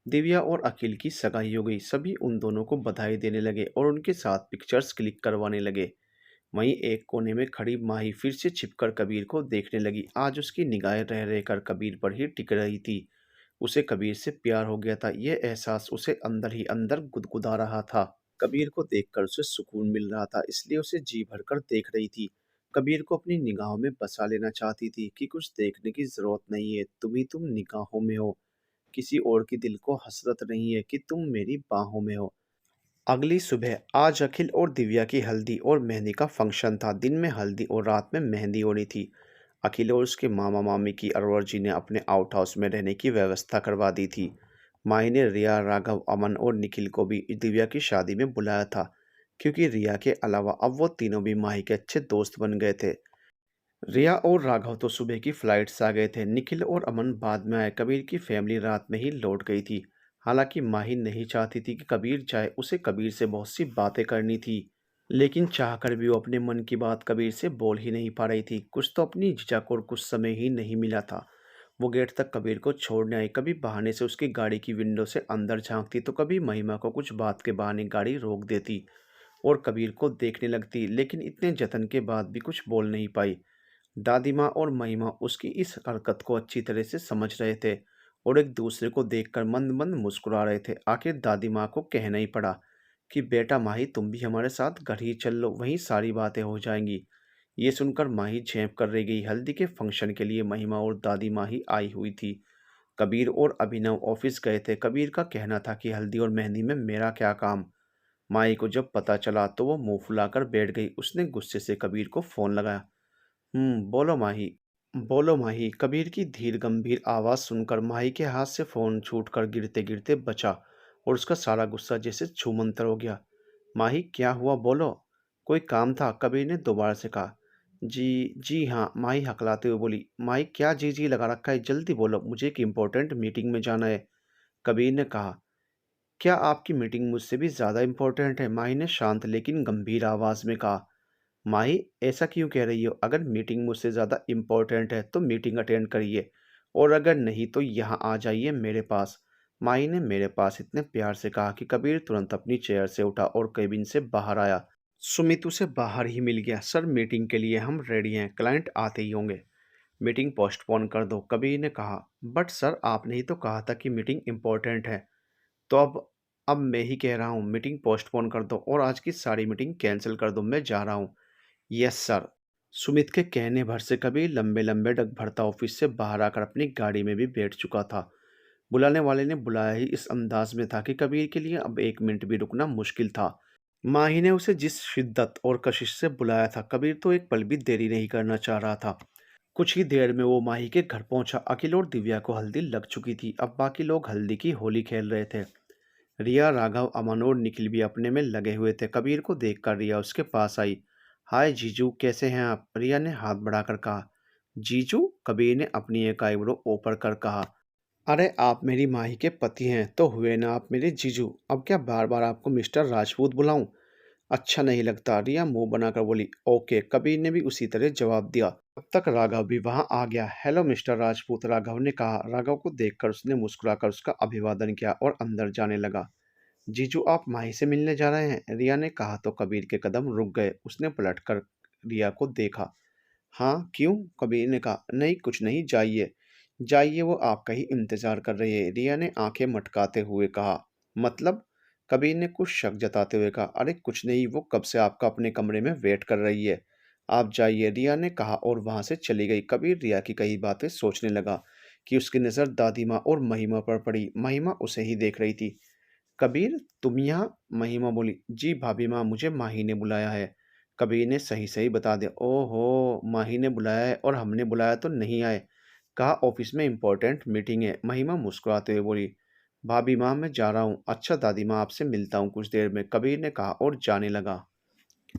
दिव्या और अखिल की सगाई हो गई। सभी उन दोनों को बधाई देने लगे और उनके साथ पिक्चर्स क्लिक करवाने लगे। वहीं एक कोने में खड़ी माही फिर से छिपकर कबीर को देखने लगी। आज उसकी निगाहें रह रहकर कबीर पर ही टिक रही थी। उसे कबीर से प्यार हो गया था, यह एहसास उसे अंदर ही अंदर गुदगुदा रहा था। कबीर को देखकर उसे सुकून मिल रहा था, इसलिए उसे जी भरकर देख रही थी। कबीर को अपनी निगाहों में बसा लेना चाहती थी कि कुछ देखने की जरूरत नहीं है, तुम निगाहों में हो। किसी और की दिल को हसरत नहीं है कि तुम मेरी बाहों में हो। अगली सुबह आज अखिल और दिव्या की हल्दी और मेहंदी का फंक्शन था। दिन में हल्दी और रात में मेहंदी होनी थी। अखिल और उसके मामा मामी की अरवर जी ने अपने आउट हाउस में रहने की व्यवस्था करवा दी थी। माही ने रिया, राघव, अमन और निखिल को भी दिव्या की शादी में बुलाया था, क्योंकि रिया के अलावा अब वो तीनों भी माही के अच्छे दोस्त बन गए थे। रिया और राघव तो सुबह की फ्लाइट से आ गए थे। निखिल और अमन बाद में आए। कबीर की फैमिली रात में ही लौट गई थी। हालांकि माही नहीं चाहती थी कि कबीर जाए, उसे कबीर से बहुत सी बातें करनी थी। लेकिन चाहकर भी वो अपने मन की बात कबीर से बोल ही नहीं पा रही थी। कुछ तो अपनी झिझक और कुछ समय ही नहीं मिला था। वो गेट तक कबीर को छोड़ने आई। कभी बहाने से उसकी गाड़ी की विंडो से अंदर झांकती तो कभी महिमा को कुछ बात के बहाने गाड़ी रोक देती और कबीर को देखने लगती, लेकिन इतने जतन के बाद भी कुछ बोल नहीं पाई। दादी माँ और महिमा उसकी इस हरकत को अच्छी तरह से समझ रहे थे और एक दूसरे को देखकर मंद मंद मुस्कुरा रहे थे। आखिर दादी माँ को कहना ही पड़ा कि बेटा माही, तुम भी हमारे साथ घर ही चल लो, वहीं सारी बातें हो जाएंगी। ये सुनकर माही झेंप कर रह गई। हल्दी के फंक्शन के लिए महिमा और दादी माँ ही आई हुई थी। कबीर और अभिनव ऑफिस गए थे। कबीर का कहना था कि हल्दी और मेहंदी में मेरा क्या काम। माही को जब पता चला तो वो मुंह फुलाकर बैठ गई। उसने गुस्से से कबीर को फोन लगाया। बोलो माही। बोलो माही। कबीर की धीर गंभीर आवाज़ सुनकर माही के हाथ से फ़ोन छूटकर गिरते गिरते बचा और उसका सारा गुस्सा जैसे छूमंतर हो गया। माही, क्या हुआ? बोलो। कोई काम था? कबीर ने दोबारा से कहा। जी जी हाँ, माही हकलाते हुए बोली। माही, क्या जी जी लगा रखा है? जल्दी बोलो, मुझे एक इम्पोर्टेंट मीटिंग में जाना है। कबीर ने कहा। क्या आपकी मीटिंग मुझसे भी ज़्यादा इम्पोर्टेंट है? माही ने शांत लेकिन गंभीर आवाज़ में कहा। माही, ऐसा क्यों कह रही हो? अगर मीटिंग मुझसे ज़्यादा इम्पोर्टेंट है तो मीटिंग अटेंड करिए, और अगर नहीं तो यहाँ आ जाइए मेरे पास। माही ने मेरे पास इतने प्यार से कहा कि कबीर तुरंत अपनी चेयर से उठा और केबिन से बाहर आया। सुमित उसे बाहर ही मिल गया। सर, मीटिंग के लिए हम रेडी हैं, क्लाइंट आते ही होंगे। मीटिंग पोस्टपोन कर दो, कबीर ने कहा। बट सर, आपने ही तो कहा था कि मीटिंग इम्पोर्टेंट है। तो अब मैं ही कह रहा हूँ, मीटिंग पोस्टपोन कर दो और आज की सारी मीटिंग कैंसिल कर दो। मैं जा रहा हूँ। Yes sir. सुमित के कहने भर से कबीर लंबे लंबे डग भरता ऑफिस से बाहर आकर अपनी गाड़ी में भी बैठ चुका था। बुलाने वाले ने बुलाया ही इस अंदाज में था कि कबीर के लिए अब एक मिनट भी रुकना मुश्किल था। माही ने उसे जिस शिद्दत और कशिश से बुलाया था, कबीर तो एक पल भी देरी नहीं करना चाह रहा था। कुछ ही देर में वो माही के घर पहुंचा। अखिल और दिव्या को हल्दी लग चुकी थी। अब बाकी लोग हल्दी की होली खेल रहे थे। रिया, राघव, अमन और निखिल भी अपने में लगे हुए थे। कबीर को देखकर रिया उसके पास आई। हाय जीजू, कैसे हैं आप? रिया ने हाथ बढ़ाकर कहा। जीजू? कबीर ने अपनी एक आईब्रो ऊपर कर कहा। अरे, आप मेरी माही के पति हैं तो हुए ना आप मेरे जीजू। अब क्या बार बार आपको मिस्टर राजपूत बुलाऊं? अच्छा नहीं लगता, रिया मुंह बनाकर बोली। ओके, कबीर ने भी उसी तरह जवाब दिया। तब तक राघव भी वहां आ गया। हेलो मिस्टर राजपूत, राघव ने कहा। राघव को देखकर उसने मुस्कुराकर उसका अभिवादन किया और अंदर जाने लगा। जीजू, आप माही से मिलने जा रहे हैं? रिया ने कहा तो कबीर के कदम रुक गए। उसने पलटकर रिया को देखा। हाँ, क्यों? कबीर ने कहा। नहीं, कुछ नहीं, जाइए। जाइए, वो आपका ही इंतजार कर रही है, रिया ने आंखें मटकाते हुए कहा। मतलब? कबीर ने कुछ शक जताते हुए कहा। अरे कुछ नहीं, वो कब से आपका अपने कमरे में वेट कर रही है। आप जाइए, रिया ने कहा और वहां से चली गई। कबीर रिया की कई बातें सोचने लगा कि उसकी नज़र दादी माँ और महिमा पर पड़ी। महिमा उसे ही देख रही थी। कबीर, तुम यहाँ? महिमा बोली। जी भाभी माँ, मुझे माही ने बुलाया है। कबीर ने सही सही बता दिया। ओहो, माही ने बुलाया है और हमने बुलाया तो नहीं आए। कहा ऑफिस में इम्पोर्टेंट मीटिंग है। महिमा मुस्कुराते हुए बोली। भाभी माँ, मैं जा रहा हूँ। अच्छा दादी माँ, आपसे मिलता हूँ कुछ देर में, कबीर ने कहा और जाने लगा।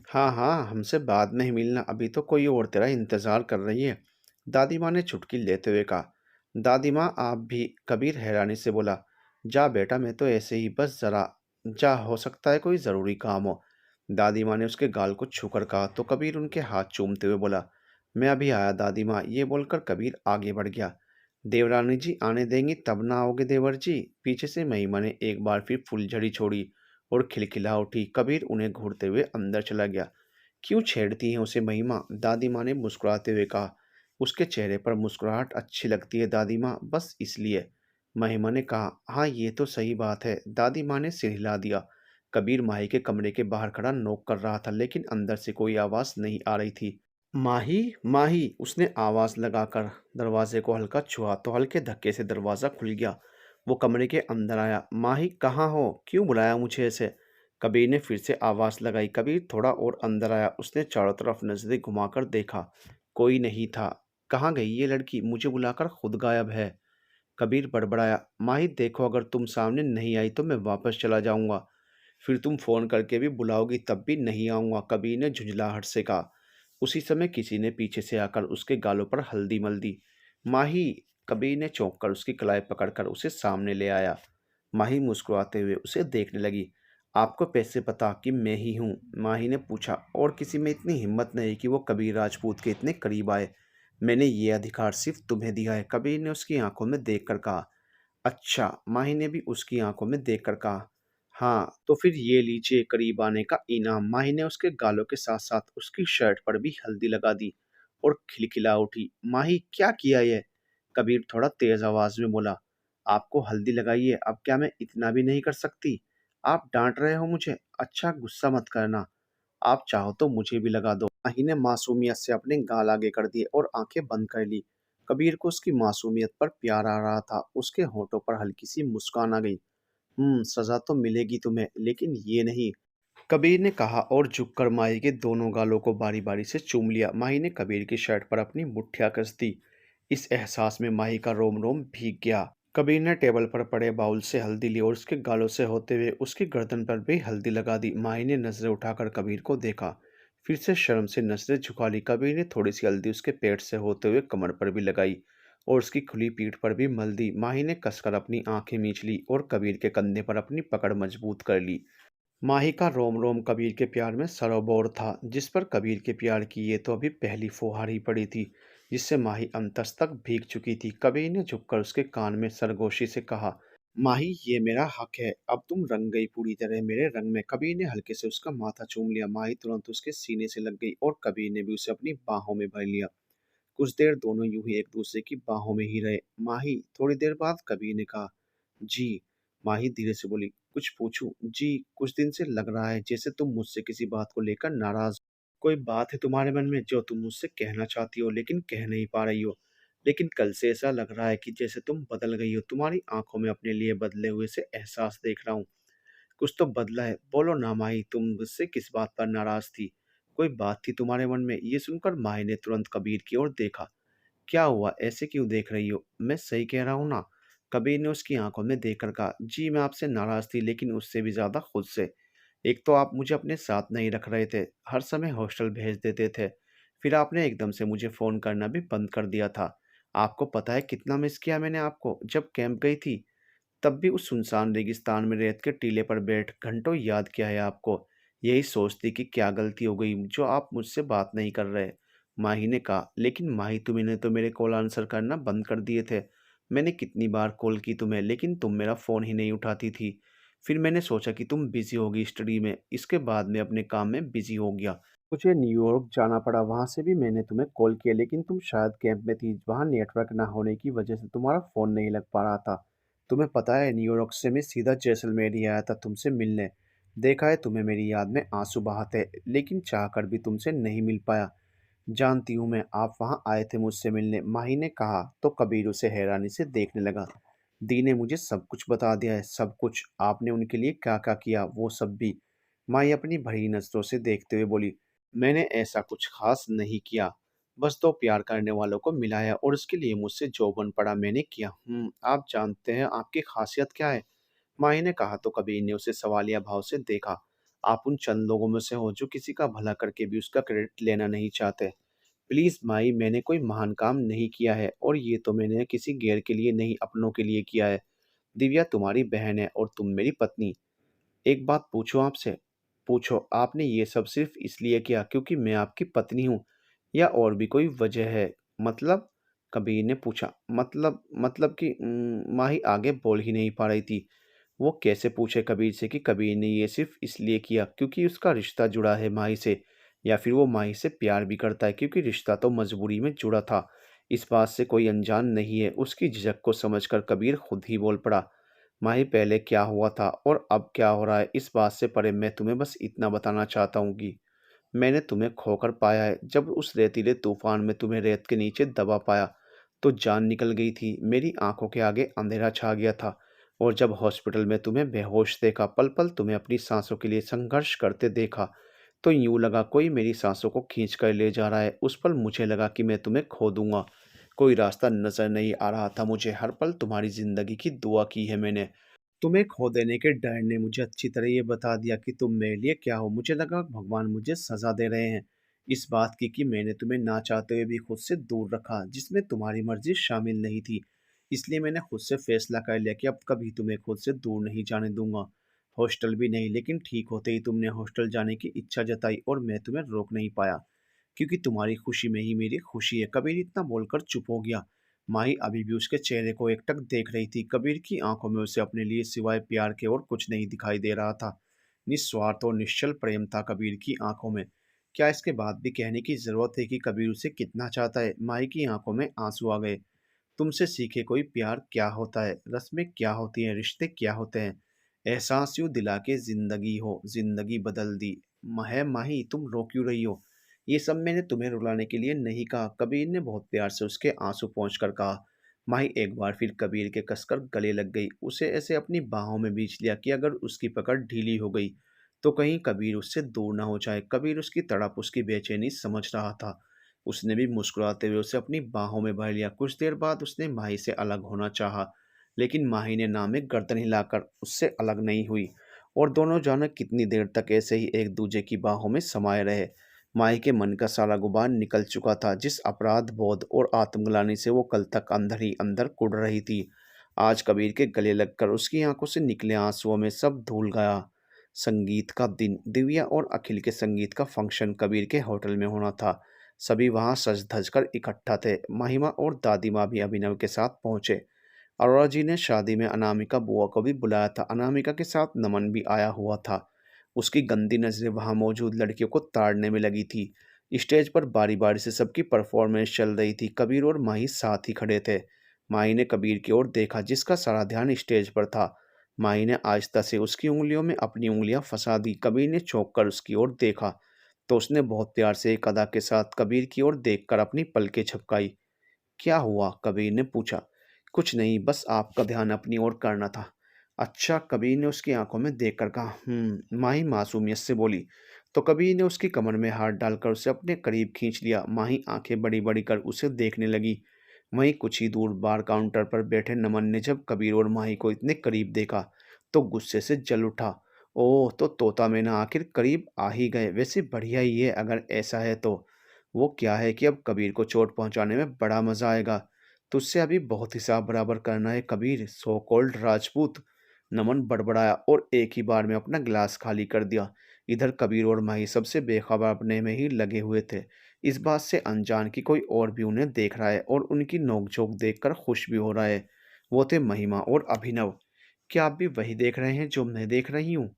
हाँ हाँ, हमसे बाद में ही मिलना, अभी तो कोई और तेरा इंतजार कर रही है, दादी माँ ने चुटकी लेते हुए कहा। दादी माँ, आप भी? कबीर हैरानी से बोला। जा बेटा, मैं तो ऐसे ही, बस जरा जा, हो सकता है कोई ज़रूरी काम हो। दादी माँ ने उसके गाल को छूकर कहा तो कबीर उनके हाथ चूमते हुए बोला। मैं अभी आया दादी माँ, ये बोलकर कबीर आगे बढ़ गया। देवरानी जी आने देंगी तब ना आओगे देवर जी? पीछे से महिमा ने एक बार फिर फुलझड़ी छोड़ी और खिलखिला उठी। कबीर उन्हें घूरते हुए अंदर चला गया। क्यों छेड़ती हैं उसे महिमा? दादी माँ ने मुस्कुराते हुए कहा। उसके चेहरे पर मुस्कुराहट अच्छी लगती है दादी माँ, बस इसलिए। महिमा ने कहा। हाँ, ये तो सही बात है, दादी माँ ने सिर हिला दिया। कबीर माही के कमरे के बाहर खड़ा नोक कर रहा था, लेकिन अंदर से कोई आवाज़ नहीं आ रही थी। माही, माही, उसने आवाज़ लगाकर दरवाजे को हल्का छुआ तो हल्के धक्के से दरवाज़ा खुल गया। वो कमरे के अंदर आया। माही, कहाँ हो? क्यों बुलाया मुझे ऐसे? कबीर ने फिर से आवाज़ लगाई। कबीर थोड़ा और अंदर आया। उसने चारों तरफ नजरें घुमाकर देखा। कोई नहीं था। कहाँ गई ये लड़की? मुझे बुलाकर खुद गायब है। कबीर बड़बड़ाया। माही देखो, अगर तुम सामने नहीं आई तो मैं वापस चला जाऊंगा। फिर तुम फोन करके भी बुलाओगी तब भी नहीं आऊंगा, कबीर ने झुंझलाहट से कहा। उसी समय किसी ने पीछे से आकर उसके गालों पर हल्दी मल दी। माही, कबीर ने चौंक कर उसकी कलाई पकड़कर उसे सामने ले आया। माही मुस्कुराते हुए उसे देखने लगी। आपको कैसे पता कि मैं ही हूँ? माही ने पूछा। और किसी में इतनी हिम्मत नहीं कि वो कबीर राजपूत के इतने करीब आए। मैंने ये अधिकार सिर्फ तुम्हें दिया है, कबीर ने उसकी आंखों में देखकर कहा। अच्छा, माही ने भी उसकी आंखों में देखकर कहा। हाँ, तो फिर ये लीजिए करीब आने का इनाम। माही ने उसके गालों के साथ साथ उसकी शर्ट पर भी हल्दी लगा दी और खिलखिला उठी। माही, क्या किया ये? कबीर थोड़ा तेज आवाज में बोला। आपको हल्दी लगाई है, अब क्या मैं इतना भी नहीं कर सकती? आप डांट रहे हो मुझे? अच्छा, गुस्सा मत करना, आप चाहो तो मुझे भी लगा दो। माही ने मासूमियत से अपने गाल आगे कर दिए और आंखें बंद कर ली। कबीर को उसकी मासूमियत पर प्यार आ रहा था। उसके होठों पर हल्की सी मुस्कान आ गई। सजा तो मिलेगी तुम्हें, लेकिन ये नहीं, कबीर ने कहा और झुककर माही के दोनों गालों को बारी बारी से चूम लिया। माही ने कबीर की शर्ट पर अपनी मुठ्ठियां कस दी। इस एहसास में माही का रोम रोम भीग गया। कबीर ने टेबल पर पड़े बाउल से हल्दी ली और उसके गालों से होते हुए उसकी गर्दन पर भी हल्दी लगा दी। माही ने नजरें उठाकर कबीर को देखा, फिर से शर्म से नजरें झुका ली। कबीर ने थोड़ी सी हल्दी उसके पेट से होते हुए कमर पर भी लगाई और उसकी खुली पीठ पर भी मल दी। माही ने कसकर अपनी आंखें मींच ली और कबीर के कंधे पर अपनी पकड़ मजबूत कर ली। माही का रोम रोम कबीर के प्यार में सरोबोर था। जिस पर कबीर के प्यार की ये तो अभी पहली फुहार ही पड़ी थी, जिससे माही अंतस तक भीग चुकी थी। कबीर ने झुककर उसके कान में सरगोशी से कहा। माही, ये मेरा हक है, अब तुम रंग गई पूरी तरह मेरे रंग में। कबीर ने हल्के से उसका माथा चूम लिया। माही तुरंत उसके सीने से लग गई और कबीर ने भी उसे अपनी बाहों में भर लिया। कुछ देर दोनों यूं ही एक दूसरे की बाहों में ही रहे। माही, थोड़ी देर बाद कबीर ने कहा। जी, माही धीरे से बोली। कुछ पूछूं? जी, कुछ दिन से लग रहा है जैसे तुम मुझसे किसी बात को लेकर नाराज हो। कोई बात है तुम्हारे मन में जो तुम मुझसे कहना चाहती हो लेकिन कह नहीं पा रही हो। लेकिन कल से ऐसा लग रहा है कि जैसे तुम बदल गई हो। तुम्हारी आंखों में अपने लिए बदले हुए से एहसास देख रहा हूँ। कुछ तो बदला है, बोलो ना माही, तुम मुझसे किस बात पर नाराज थी? कोई बात थी तुम्हारे मन में? ये सुनकर माही ने तुरंत कबीर की ओर देखा। क्या हुआ, ऐसे क्यों देख रही हो? मैं सही कह रहा हूँ ना? कबीर ने उसकी आंखों में देखकर कहा। जी, मैं आपसे नाराज थी, लेकिन उससे भी ज्यादा खुद से। एक तो आप मुझे अपने साथ नहीं रख रहे थे, हर समय हॉस्टल भेज देते थे। फिर आपने एकदम से मुझे फोन करना भी बंद कर दिया था। आपको पता है कितना मिस किया मैंने आपको? जब कैंप गई थी तब भी उस सुनसान रेगिस्तान में रेत के टीले पर बैठ घंटों याद किया है आपको। यही सोचती कि क्या गलती हो गई जो आप मुझसे बात नहीं कर रहे। माही ने कहा, लेकिन माही तुम्हें तो मेरे कॉल आंसर करना बंद कर दिए थे। मैंने कितनी बार कॉल की तुम्हें लेकिन तुम मेरा फ़ोन ही नहीं उठाती थी। फिर मैंने सोचा कि तुम बिज़ी होगी स्टडी में, इसके बाद मैं अपने काम में बिज़ी हो गया। मुझे न्यूयॉर्क जाना पड़ा, वहाँ से भी मैंने तुम्हें कॉल किया लेकिन तुम शायद कैंप में थी, वहाँ नेटवर्क ना होने की वजह से तुम्हारा फ़ोन नहीं लग पा रहा था। तुम्हें पता है न्यूयॉर्क से मैं सीधा जैसलमेर ही आया था तुमसे मिलने। देखा है तुम्हें मेरी याद में आंसू बहाते, लेकिन चाहकर भी तुमसे नहीं मिल पाया। जानती हूँ मैं, आप वहाँ आए थे मुझसे मिलने, माही ने कहा तो कबीर उसे हैरानी से देखने लगा। दी ने मुझे सब कुछ बता दिया है, सब कुछ। आपने उनके लिए क्या क्या किया वो सब भी। माही अपनी भरी नजरों से देखते हुए बोली, मैंने ऐसा कुछ खास नहीं किया, बस दो प्यार करने वालों को मिलाया और उसके लिए मुझसे जो बन पड़ा मैंने किया। आप जानते हैं आपकी खासियत क्या है? माही ने कहा तो कबीर ने उसे सवालिया भाव से देखा। आप उन चंद लोगों में से हो जो किसी का भला करके भी उसका क्रेडिट लेना नहीं चाहते। प्लीज माई, मैंने कोई महान काम नहीं किया है और ये तो मैंने किसी गैर के लिए नहीं अपनों के लिए किया है। दिव्या तुम्हारी बहन है और तुम मेरी पत्नी। एक बात पूछो आपसे, पूछो आपने ये सब सिर्फ इसलिए किया क्योंकि मैं आपकी पत्नी हूँ या और भी कोई वजह है? मतलब? कबीर ने पूछा। मतलब कि माही आगे बोल ही नहीं पा रही थी। वो कैसे पूछे कबीर से कि कबीर ने ये सिर्फ इसलिए किया क्योंकि उसका रिश्ता जुड़ा है माही से, या फिर वो माही से प्यार भी करता है क्योंकि रिश्ता तो मजबूरी में जुड़ा था। इस बात से कोई अनजान नहीं है। उसकी झिझक को समझकर कबीर खुद ही बोल पड़ा, माही पहले क्या हुआ था और अब क्या हो रहा है इस बात से परे मैं तुम्हें बस इतना बताना चाहता हूँ कि मैंने तुम्हें खोकर पाया है। जब उस रेतीले तूफान में तुम्हें रेत के नीचे दबा पाया तो जान निकल गई थी, मेरी आंखों के आगे अंधेरा छा गया था। और जब हॉस्पिटल में तुम्हें बेहोश देखा, पल पल तुम्हें अपनी सांसों के लिए संघर्ष करते देखा, तो यूं लगा कोई मेरी सांसों को खींच कर ले जा रहा है। उस पल मुझे लगा कि मैं तुम्हें खो दूंगा। कोई रास्ता नजर नहीं आ रहा था मुझे। हर पल तुम्हारी जिंदगी की दुआ की है मैंने। तुम्हें खो देने के डर ने मुझे अच्छी तरह ये बता दिया कि तुम मेरे लिए क्या हो। मुझे लगा भगवान मुझे सजा दे रहे हैं इस बात की कि मैंने तुम्हें ना चाहते हुए भी खुद से दूर रखा, जिसमें तुम्हारी मर्जी शामिल नहीं थी। इसलिए मैंने खुद से फैसला कर लिया कि अब कभी तुम्हें खुद से दूर नहीं जाने दूंगा। हॉस्टल भी नहीं, लेकिन ठीक होते ही तुमने हॉस्टल जाने की इच्छा जताई और मैं तुम्हें रोक नहीं पाया क्योंकि तुम्हारी खुशी में ही मेरी खुशी है। कबीर इतना बोलकर चुप हो गया। माही अभी भी उसके चेहरे को एकटक देख रही थी। कबीर की आंखों में उसे अपने लिए सिवाय प्यार के और कुछ नहीं दिखाई दे रहा था। निस्वार्थ और निश्चल प्रेम था कबीर की आंखों में। क्या इसके बाद भी कहने की जरूरत है कि कबीर उसे कितना चाहता है? माही की आंखों में आंसू आ गए। तुमसे सीखे कोई प्यार क्या होता है, रस्में क्या होती हैं, रिश्ते क्या होते हैं। एहसास यूं दिला के जिंदगी हो, जिंदगी बदल दी। है माही, तुम रो क्यों रही हो? ये सब मैंने तुम्हें रुलाने के लिए नहीं कहा, कबीर ने बहुत प्यार से उसके आंसू पोंछ कर कहा। माही एक बार फिर कबीर के कसकर गले लग गई। उसे ऐसे अपनी बाहों में बींच लिया कि अगर उसकी पकड़ ढीली हो गई तो कहीं कबीर उससे दूर ना हो जाए। कबीर उसकी तड़प, उसकी बेचैनी समझ रहा था। उसने भी मुस्कुराते हुए उसे अपनी बाहों में भर लिया। कुछ देर बाद उसने माही से अलग होना चाहा, लेकिन माही ने ना में गर्दन हिलाकर उससे अलग नहीं हुई और दोनों जाने कितनी देर तक ऐसे ही एक दूजे की बाहों में समाये रहे। माही के मन का सारा गुबार निकल चुका था। जिस अपराध बोध और आत्मग्लानि से वो कल तक अंदर ही अंदर कुढ़ रही थी, आज कबीर के गले लगकर उसकी आंखों से निकले आंसुओं में सब धुल गया। संगीत का दिन, दिव्या और अखिल के संगीत का फंक्शन कबीर के होटल में होना था। सभी वहां सज धज कर इकट्ठा थे। महिमा और दादी माँ भी अभिनव के साथ पहुंचे। अरोड़ा जी ने शादी में अनामिका बुआ को भी बुलाया था। अनामिका के साथ नमन भी आया हुआ था। उसकी गंदी नजरें वहां मौजूद लड़कियों को ताड़ने में लगी थी। स्टेज पर बारी बारी से सबकी परफॉर्मेंस चल रही थी। कबीर और माही साथ ही खड़े थे। माही ने कबीर की ओर देखा जिसका सारा ध्यान स्टेज पर था। माही ने आहिस्ता से उसकी उंगलियों में अपनी उंगलियां फंसा दी। कबीर ने चौंक कर उसकी ओर देखा तो उसने बहुत प्यार से एक अदा के साथ कबीर की ओर देखकर अपनी पलकें झपकाई। क्या हुआ? कबीर ने पूछा। कुछ नहीं, बस आपका ध्यान अपनी ओर करना था। अच्छा, कबीर ने उसकी आंखों में देखकर कहा। माही मासूमियत से बोली। तो कबीर ने उसकी कमर में हाथ डालकर उसे अपने करीब खींच लिया। माही आंखें बड़ी बड़ी कर उसे देखने लगी। वहीं कुछ ही दूर बार काउंटर पर बैठे नमन ने जब कबीर और माही को इतने करीब देखा तो गुस्से से जल उठा। ओह, तो तोता मैना आखिर करीब आ ही गए। वैसे बढ़िया ही है अगर ऐसा है तो। वो क्या है कि अब कबीर को चोट पहुंचाने में बड़ा मजा आएगा। तुझसे अभी बहुत हिसाब बराबर करना है कबीर, सो कॉल्ड राजपूत। नमन बड़बड़ाया और एक ही बार में अपना गिलास खाली कर दिया। इधर कबीर और माही सबसे बेखबर अपने में ही लगे हुए थे। इस बात से अनजान कि कोई और भी उन्हें देख रहा है और उनकी नोक-झोंक देखकर खुश भी हो रहा है। वो थे महिमा और अभिनव। क्या आप भी वही देख रहे हैं जो मैं देख रही हूँ?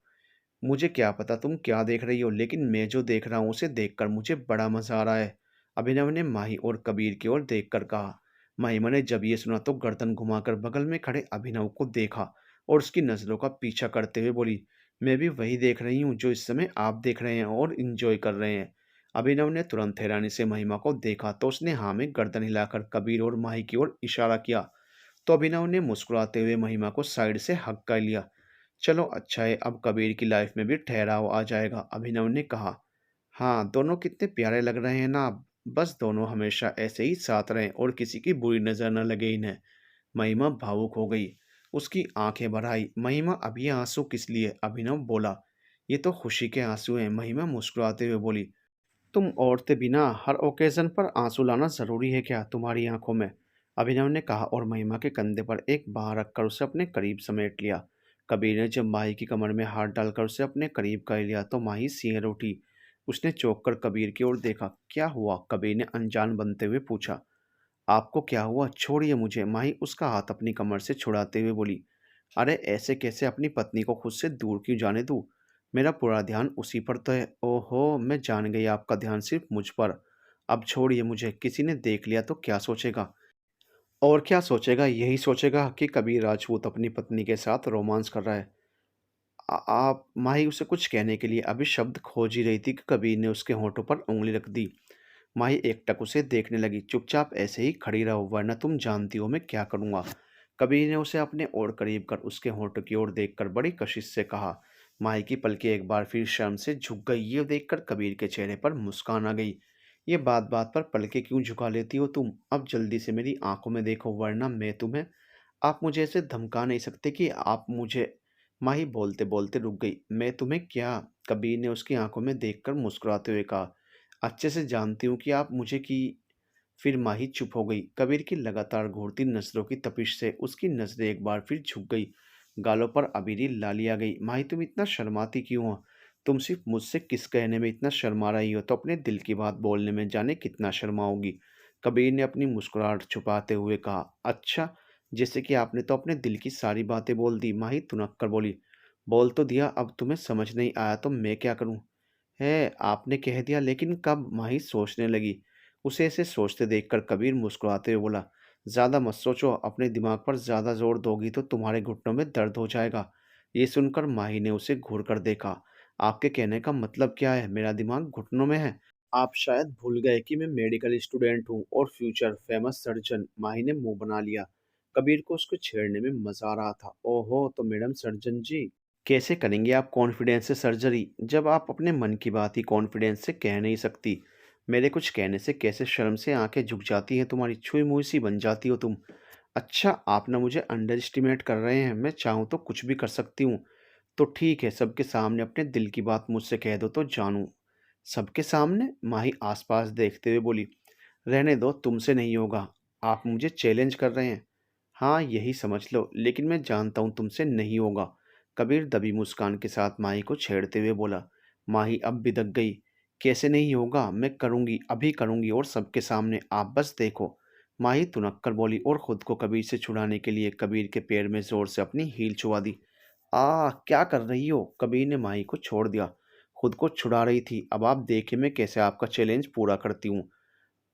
मुझे क्या पता तुम क्या देख रही हो, लेकिन मैं जो देख रहा हूँ उसे देखकर मुझे बड़ा मज़ा आ रहा है। अभिनव ने माही और कबीर की ओर देखकर कहा। महिमा ने जब ये सुना तो गर्दन घुमाकर बगल में खड़े अभिनव को देखा और उसकी नज़रों का पीछा करते हुए बोली, मैं भी वही देख रही हूँ जो इस समय आप देख रहे हैं और इंजॉय कर रहे हैं। अभिनव ने तुरंत हैरानी से महिमा को देखा तो उसने हाँ में गर्दन हिलाकर कबीर और माही की ओर इशारा किया। तो अभिनव ने मुस्कुराते हुए महिमा को साइड से हक कर लिया। चलो अच्छा है, अब कबीर की लाइफ में भी ठहराव आ जाएगा, अभिनव ने कहा। हाँ, दोनों कितने प्यारे लग रहे हैं ना अब। बस दोनों हमेशा ऐसे ही साथ रहें और किसी की बुरी नज़र न लगे इन्हें। महिमा भावुक हो गई। उसकी आंखें भर आई। महिमा, अब ये आंसू किस लिए? अभिनव बोला। ये तो खुशी के आंसू हैं, महिमा मुस्कुराते हुए बोली। तुम औरतें भी ना हर ओकेज़न पर आंसू लाना ज़रूरी है क्या तुम्हारी आंखों में? अभिनव ने कहा और महिमा के कंधे पर एक बाँह रखकर उसे अपने करीब समेट लिया। कबीर ने जब माही की कमर में हाथ डालकर उसे अपने करीब कर लिया तो माही सिहर उठी। उसने चौंक कर कबीर की ओर देखा। क्या हुआ? कबीर ने अनजान बनते हुए पूछा। आपको क्या हुआ? छोड़िए मुझे, माही उसका हाथ अपनी कमर से छुड़ाते हुए बोली। अरे ऐसे कैसे अपनी पत्नी को खुद से दूर क्यों जाने दूँ? मेरा पूरा ध्यान उसी पर तो है। ओहो! मैं जान गई आपका ध्यान सिर्फ़ मुझ पर। अब छोड़िए मुझे, किसी ने देख लिया तो क्या सोचेगा? और क्या सोचेगा? यही सोचेगा कि कबीर राजपूत अपनी पत्नी के साथ रोमांस कर रहा है। आप माही उसे कुछ कहने के लिए अभी शब्द खोज ही रही थी कि कबीर ने उसके होठों पर उँगली रख दी। माही एकटक उसे देखने लगी। चुपचाप ऐसे ही खड़ी रहो वरना तुम जानती हो मैं क्या करूँगा। कबीर ने उसे अपने और करीब कर उसके होठों की ओर देखकर बड़ी कशिश से कहा। माही की पलकें एक बार फिर शर्म से झुक गई। ये देखकर कबीर के चेहरे पर मुस्कान आ गई। ये बात बात पर पलकें क्यों झुका लेती हो तुम? अब जल्दी से मेरी आंखों में देखो वरना मैं तुम्हें। आप मुझे ऐसे धमका नहीं सकते कि आप मुझे। माही बोलते बोलते रुक गई। मैं तुम्हें क्या? कबीर ने उसकी आंखों में देखकर मुस्कुराते हुए कहा। अच्छे से जानती हूँ कि आप मुझे की। फिर माही चुप हो गई। कबीर की लगातार घूरती नजरों की तपिश से उसकी नजरें एक बार फिर झुक गई। गालों पर अबीरी लाली आ गई। माही तुम इतना शर्माती क्यों हो? तुम सिर्फ मुझसे किस कहने में इतना शर्मा रही हो तो अपने दिल की बात बोलने में जाने कितना शर्माओगी। कबीर ने अपनी मुस्कुराहट छुपाते हुए कहा। अच्छा, जैसे कि आपने तो अपने दिल की सारी बातें बोल दी। माही तुनक कर बोली। बोल तो दिया, अब तुम्हें समझ नहीं आया तो मैं क्या करूं? है, आपने कह दिया, लेकिन कब? माही सोचने लगी। उसे ऐसे सोचते देखकर कबीर मुस्कुराते हुए बोला। ज़्यादा मत सोचो, अपने दिमाग पर ज़्यादा जोर दोगी तो तुम्हारे घुटनों में दर्द हो जाएगा। ये सुनकर माही ने उसे घूर कर देखा। आपके कहने का मतलब क्या है? मेरा दिमाग घुटनों में है? आप शायद भूल गए कि मैं मेडिकल स्टूडेंट हूँ और फ्यूचर फेमस सर्जन। माही ने मुंह बना लिया। कबीर को उसको छेड़ने में मजा आ रहा था। ओहो, तो मैडम सर्जन जी कैसे करेंगे आप कॉन्फिडेंस से सर्जरी, जब आप अपने मन की बात ही कॉन्फिडेंस से कह नहीं सकती? मेरे कुछ कहने से कैसे शर्म से आंखें झुक जाती हैं तुम्हारी, छुई मुई सी बन जाती हो तुम। अच्छा, आप ना मुझे अंडर एस्टिमेट कर रहे हैं। मैं चाहूँ तो कुछ भी कर सकती हूँ। तो ठीक है, सबके सामने अपने दिल की बात मुझसे कह दो तो जानूँ। सबके सामने? माही आसपास देखते हुए बोली। रहने दो, तुमसे नहीं होगा। आप मुझे चैलेंज कर रहे हैं। हाँ, यही समझ लो, लेकिन मैं जानता हूँ तुमसे नहीं होगा। कबीर दबी मुस्कान के साथ माही को छेड़ते हुए बोला। माही अब बिदक गई। कैसे नहीं होगा? मैं करूँगी, अभी करूँगी और सबके सामने, आप बस देखो। माही तुनक कर बोली और खुद को कबीर से छुड़ाने के लिए कबीर के पैर में जोर से अपनी हील चुबा दी। क्या कर रही हो? कबीर ने माही को छोड़ दिया। खुद को छुड़ा रही थी। अब आप देखिए मैं कैसे आपका चैलेंज पूरा करती हूँ।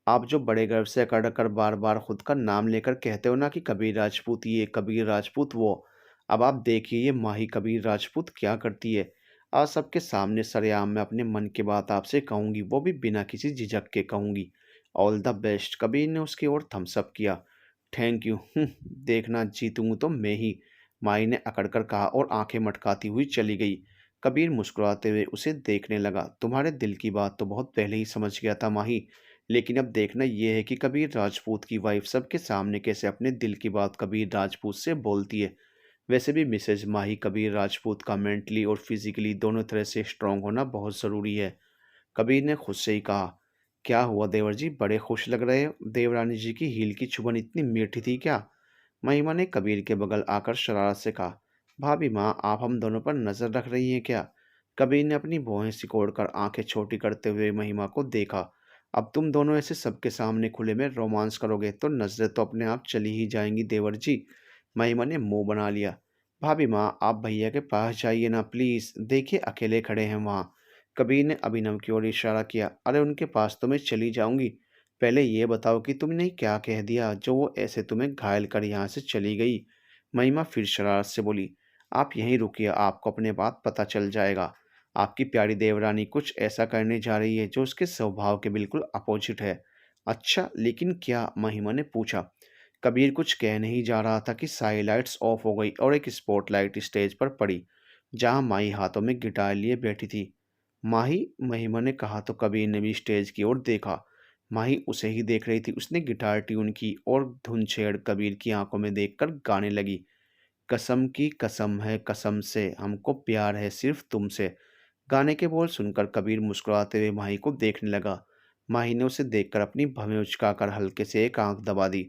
आप जो बड़े गर्व से अकड़ कर बार बार खुद का नाम लेकर कहते हो ना कि कबीर राजपूत ये, कबीर राजपूत वो। अब आप देखिए ये माही कबीर राजपूत क्या करती है। आज सबके सामने सरेआम मैं अपने मन की बात आपसे कहूंगी, वो भी बिना किसी झिझक के कहूंगी। All the best. कबीर ने उसकी ओर थम्सअप किया। Thank you. देखना, जीतूंगा तो मैं ही। माही ने अकड़कर कहा और आंखें मटकाती हुई चली गई। कबीर मुस्कुराते हुए उसे देखने लगा। तुम्हारे दिल की बात तो बहुत पहले ही समझ गया था माही, लेकिन अब देखना यह है कि कबीर राजपूत की वाइफ सबके सामने कैसे अपने दिल की बात कबीर राजपूत से बोलती है। वैसे भी मिसेज माही कबीर राजपूत का मेंटली और फिजिकली दोनों तरह से स्ट्रांग होना बहुत ज़रूरी है। कबीर ने खुद से ही कहा। क्या हुआ देवर जी, बड़े खुश लग रहे हो? देवरानी जी की हील की चुभन इतनी मीठी थी क्या? महिमा ने कबीर के बगल आकर शरारत से कहा। भाभी माँ, आप हम दोनों पर नज़र रख रही हैं क्या? कबीर ने अपनी भौहें सिकोड़कर आंखें छोटी करते हुए महिमा को देखा। अब तुम दोनों ऐसे सबके सामने खुले में रोमांस करोगे तो नजरें तो अपने आप चली ही जाएंगी देवर जी। महिमा ने मुंह बना लिया। भाभी माँ, आप भैया के पास जाइए ना प्लीज, देखिए अकेले खड़े हैं वहाँ। कबीर ने अभिनव की ओर इशारा किया। अरे उनके पास तो मैं चली जाऊंगी, पहले ये बताओ कि तुमने क्या कह दिया जो वो ऐसे तुम्हें घायल कर यहाँ से चली गई। महिमा फिर शरारत से बोली। आप यहीं रुकिए, आपको अपने बात पता चल जाएगा। आपकी प्यारी देवरानी कुछ ऐसा करने जा रही है जो उसके स्वभाव के बिल्कुल अपोजिट है। अच्छा, लेकिन क्या? महिमा ने पूछा। कबीर कुछ कह नहीं जा रहा था कि सारी लाइट्स ऑफ हो गई और एक स्पॉटलाइट स्टेज पर पड़ी, जहां माही हाथों में गिटार लिए बैठी थी। माही? महिमा ने कहा तो कबीर ने भी स्टेज की ओर देखा। माही उसे ही देख रही थी। उसने गिटार ट्यून की और धुन छेड़ कबीर की आंखों में देखकर गाने लगी। कसम की कसम है कसम से, हमको प्यार है सिर्फ तुमसे। गाने के बोल सुनकर कबीर मुस्कुराते हुए माही को देखने लगा। माही ने उसे देखकर अपनी भवें उचकाकर हल्के से एक आंख दबा दी।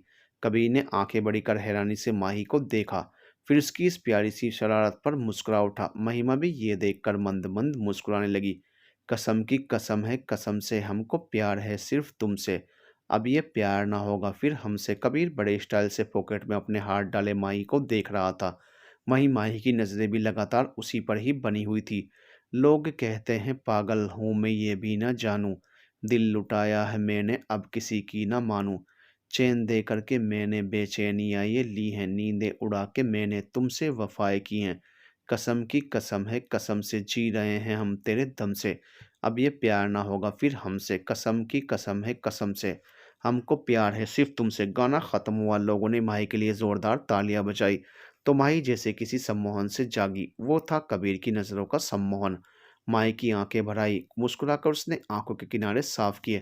कबीर ने आंखें बड़ी कर हैरानी से माही को देखा, फिर उसकी इस प्यारी सी शरारत पर मुस्कुरा उठा। महिमा भी ये देखकर मंद मंद मुस्कुराने लगी। कसम की कसम है कसम से, हमको प्यार है सिर्फ तुमसे। अब ये प्यार ना होगा फिर हमसे। कबीर बड़े स्टाइल से पॉकेट में अपने हाथ डाले माही को देख रहा था। वहीं माही की नजरें भी लगातार उसी पर ही बनी हुई थी। लोग कहते हैं पागल हूँ मैं ये भी ना जानूं, दिल लुटाया है मैंने अब किसी की ना मानूं। चैन दे करके मैंने बेचैनियाँ ये ली हैं, नींदें उड़ा के मैंने तुमसे वफाएं की हैं। कसम की कसम है कसम से, जी रहे हैं हम तेरे दम से। अब ये प्यार ना होगा फिर हमसे। कसम की कसम है कसम से, हमको प्यार है सिर्फ तुमसे। गाना खत्म हुआ। लोगों ने माही के लिए जोरदार तालियां बजाई तो माही जैसे किसी सम्मोहन से जागी। वो था कबीर की नज़रों का सम्मोहन। माही की आंखें भर आई। मुस्कुराकर उसने आंखों के किनारे साफ किए।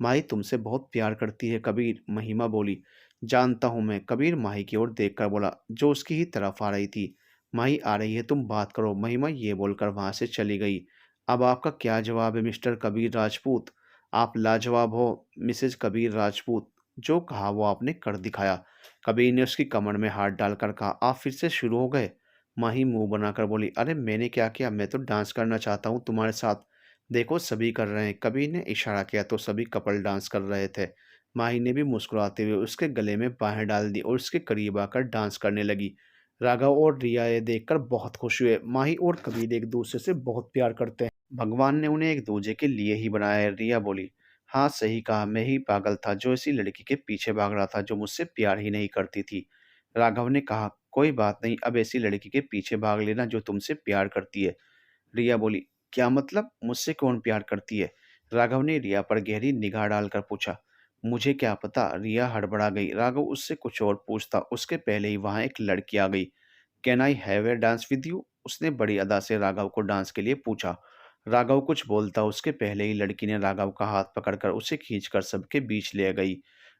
माही तुमसे बहुत प्यार करती है कबीर, महिमा बोली। जानता हूं मैं, कबीर माही की ओर देखकर बोला, जो उसकी ही तरफ आ रही थी। माही आ रही है, तुम बात करो। महिमा ये बोलकर वहां से चली गई। अब आपका क्या जवाब है मिस्टर कबीर राजपूत? आप लाजवाब हो मिसेज कबीर राजपूत। जो कहा वो आपने कर दिखाया। कबीर ने उसकी कमर में हाथ डालकर कहा। आप फिर से शुरू हो गए? माही मुंह बनाकर बोली। अरे मैंने क्या किया? मैं तो डांस करना चाहता हूँ तुम्हारे साथ। देखो सभी कर रहे हैं। कबीर ने इशारा किया तो सभी कपल डांस कर रहे थे। माही ने भी मुस्कुराते हुए उसके गले में बाहें डाल दी और उसके करीब आकर डांस करने लगी। राघव और रिया ये देखकर बहुत खुश हुए। माही और कबीर एक दूसरे से बहुत प्यार करते हैं। भगवान ने उन्हें एक दूसरे के लिए ही बनाया है। रिया बोली। हाँ सही कहा, मैं ही पागल था जो इसी लड़की के पीछे भाग रहा था जो मुझसे प्यार ही नहीं करती थी। राघव ने कहा। कोई बात नहीं, अब ऐसी लड़की के पीछे भाग लेना जो तुमसे प्यार करती है। रिया बोली। क्या मतलब? मुझसे कौन प्यार करती है? राघव ने रिया पर गहरी निगाह डालकर पूछा। मुझे क्या पता? रिया हड़बड़ा गई। राघव उससे कुछ और पूछता उसके पहले ही वहां एक लड़की आ गई। Can I have a dance with you? उसने बड़ी अदा से राघव को डांस के लिए पूछा। राघव कुछ बोलता उसके पहले ही लड़की ने राघव का हाथ पकड़कर उसे खींचकर सबके बीच ले गई।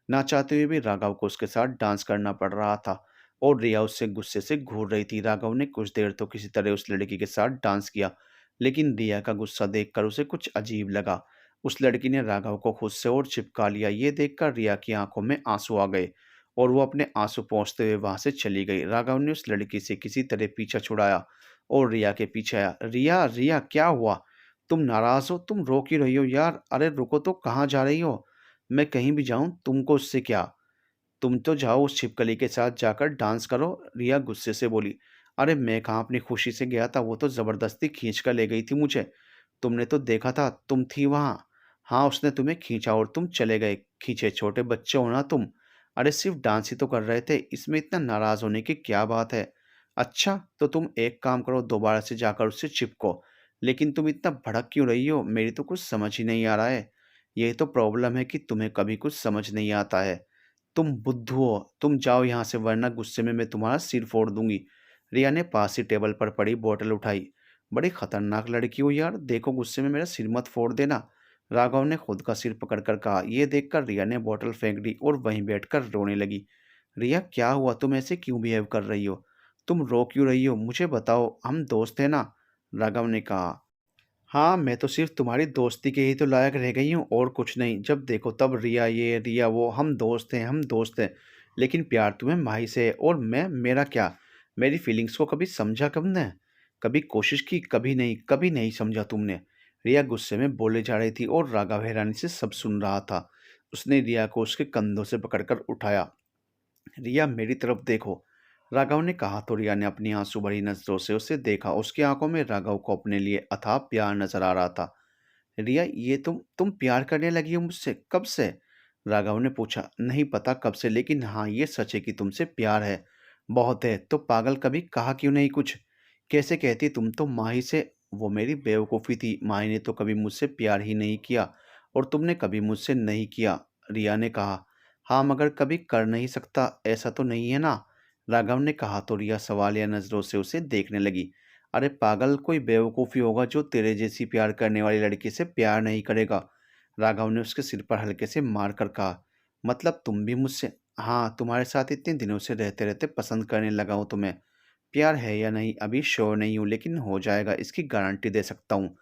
ना चाहते हुए भी राघव को उसके साथ डांस करना पड़ रहा था और रिया उससे गुस्से से घूर रही थी। राघव ने कुछ देर तो किसी तरह उस लड़की के साथ डांस किया, लेकिन रिया का गुस्सा देखकर उसे कुछ अजीब लगा। उस लड़की ने राघव को खुद से और चिपका लिया। ये देखकर रिया की आंखों में आंसू आ गए और वो अपने आंसू पोंछते हुए वहां से चली गई। राघव ने उस लड़की से किसी तरह पीछा छुड़ाया और रिया के पीछे आया। रिया रिया क्या हुआ? तुम नाराज हो? तुम रो क्यों रही हो यार? अरे रुको तो, कहाँ जा रही हो? मैं कहीं भी जाऊं तुमको उससे क्या? तुम तो जाओ उस छिपकली के साथ जाकर डांस करो। रिया गुस्से से बोली। अरे मैं कहाँ अपनी खुशी से गया था, वो तो जबरदस्ती खींच कर ले गई थी मुझे। तुमने तो देखा था, तुम थी वहां। हाँ उसने तुम्हें खींचा और तुम चले गए। खींचे छोटे बच्चे हो ना तुम। अरे सिर्फ डांस ही तो कर रहे थे, इसमें इतना नाराज होने की क्या बात है? अच्छा तो तुम एक काम करो, दोबारा से जाकर उससे चिपको। लेकिन तुम इतना भड़क क्यों रही हो? मेरी तो कुछ समझ ही नहीं आ रहा है। यही तो प्रॉब्लम है कि तुम्हें कभी कुछ समझ नहीं आता है। तुम बुद्धू हो, तुम जाओ यहाँ से वरना गुस्से में मैं तुम्हारा सिर फोड़ दूंगी। रिया ने पास ही टेबल पर पड़ी बोतल उठाई। बड़ी खतरनाक लड़की हो यार, देखो गुस्से में मेरा सिर मत फोड़ देना। राघव ने खुद का सिर पकड़कर कहा। यह देखकर रिया ने बोतल फेंक दी और वहीं बैठकर रोने लगी। रिया क्या हुआ? तुम ऐसे क्यों बिहेव कर रही हो? तुम रो क्यों रही हो? मुझे बताओ, हम दोस्त हैं ना? राघव ने कहा। हाँ मैं तो सिर्फ तुम्हारी दोस्ती के ही तो लायक रह गई हूँ और कुछ नहीं। जब देखो तब रिया ये रिया वो, हम दोस्त हैं हम दोस्त हैं। लेकिन प्यार तुम्हें माही से है और मैं, मेरा क्या? मेरी फीलिंग्स को कभी समझा कब ने? कभी कोशिश की, कभी नहीं समझा तुमने। रिया गुस्से में बोले जा रही थी और राघव हैरानी से सब सुन रहा था। उसने रिया को उसके कंधों से पकड़कर उठाया। रिया, मेरी तरफ देखो, राघव ने कहा तो रिया ने अपनी आंसू भरी नजरों से उसे देखा। उसकी आंखों में राघव को अपने लिए अथाह प्यार नजर आ रहा था। रिया, ये तुम प्यार करने लगी हो मुझसे? कब से? राघव ने पूछा। नहीं पता कब से, लेकिन हाँ ये सच है कि तुमसे प्यार है, बहुत है। तो पागल, कभी कहा क्यों नहीं कुछ? कैसे कहती, तुम तो माही से। वो मेरी बेवकूफ़ी थी, माही ने तो कभी मुझसे प्यार ही नहीं किया और तुमने कभी मुझसे नहीं किया, रिया ने कहा। हाँ मगर कभी कर नहीं सकता, ऐसा तो नहीं है ना? राघव ने कहा तो रिया सवालिया नज़रों से उसे देखने लगी। अरे पागल, कोई बेवकूफ़ी होगा जो तेरे जैसी प्यार करने वाली लड़की से प्यार नहीं करेगा। राघव ने उसके सिर पर हल्के से मार कर कहा। मतलब तुम भी मुझसे? हाँ, तुम्हारे साथ इतने दिनों से रहते रहते पसंद करने लगा हूँ तुम्हें। प्यार है या नहीं अभी श्योर नहीं हूँ, लेकिन हो जाएगा, इसकी गारंटी दे सकता हूँ।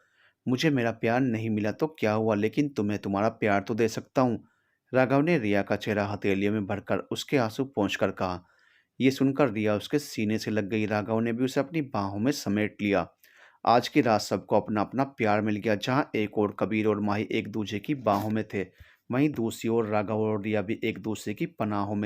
मुझे मेरा प्यार नहीं मिला तो क्या हुआ, लेकिन तुम्हें तुम्हारा प्यार तो दे सकता हूँ। राघव ने रिया का चेहरा हथेलियों में भरकर उसके आंसू पोंछ कर कहा। ये सुनकर रिया उसके सीने से लग गई। राघव ने भी उसे अपनी बाहों में समेट लिया। आज की रात सबको अपना अपना प्यार मिल गया। जहाँ एक और कबीर और माही एक दूसरे की बाहों में थे, वहीं दूसरी ओर राघव और रिया भी एक दूसरे की पनाहों में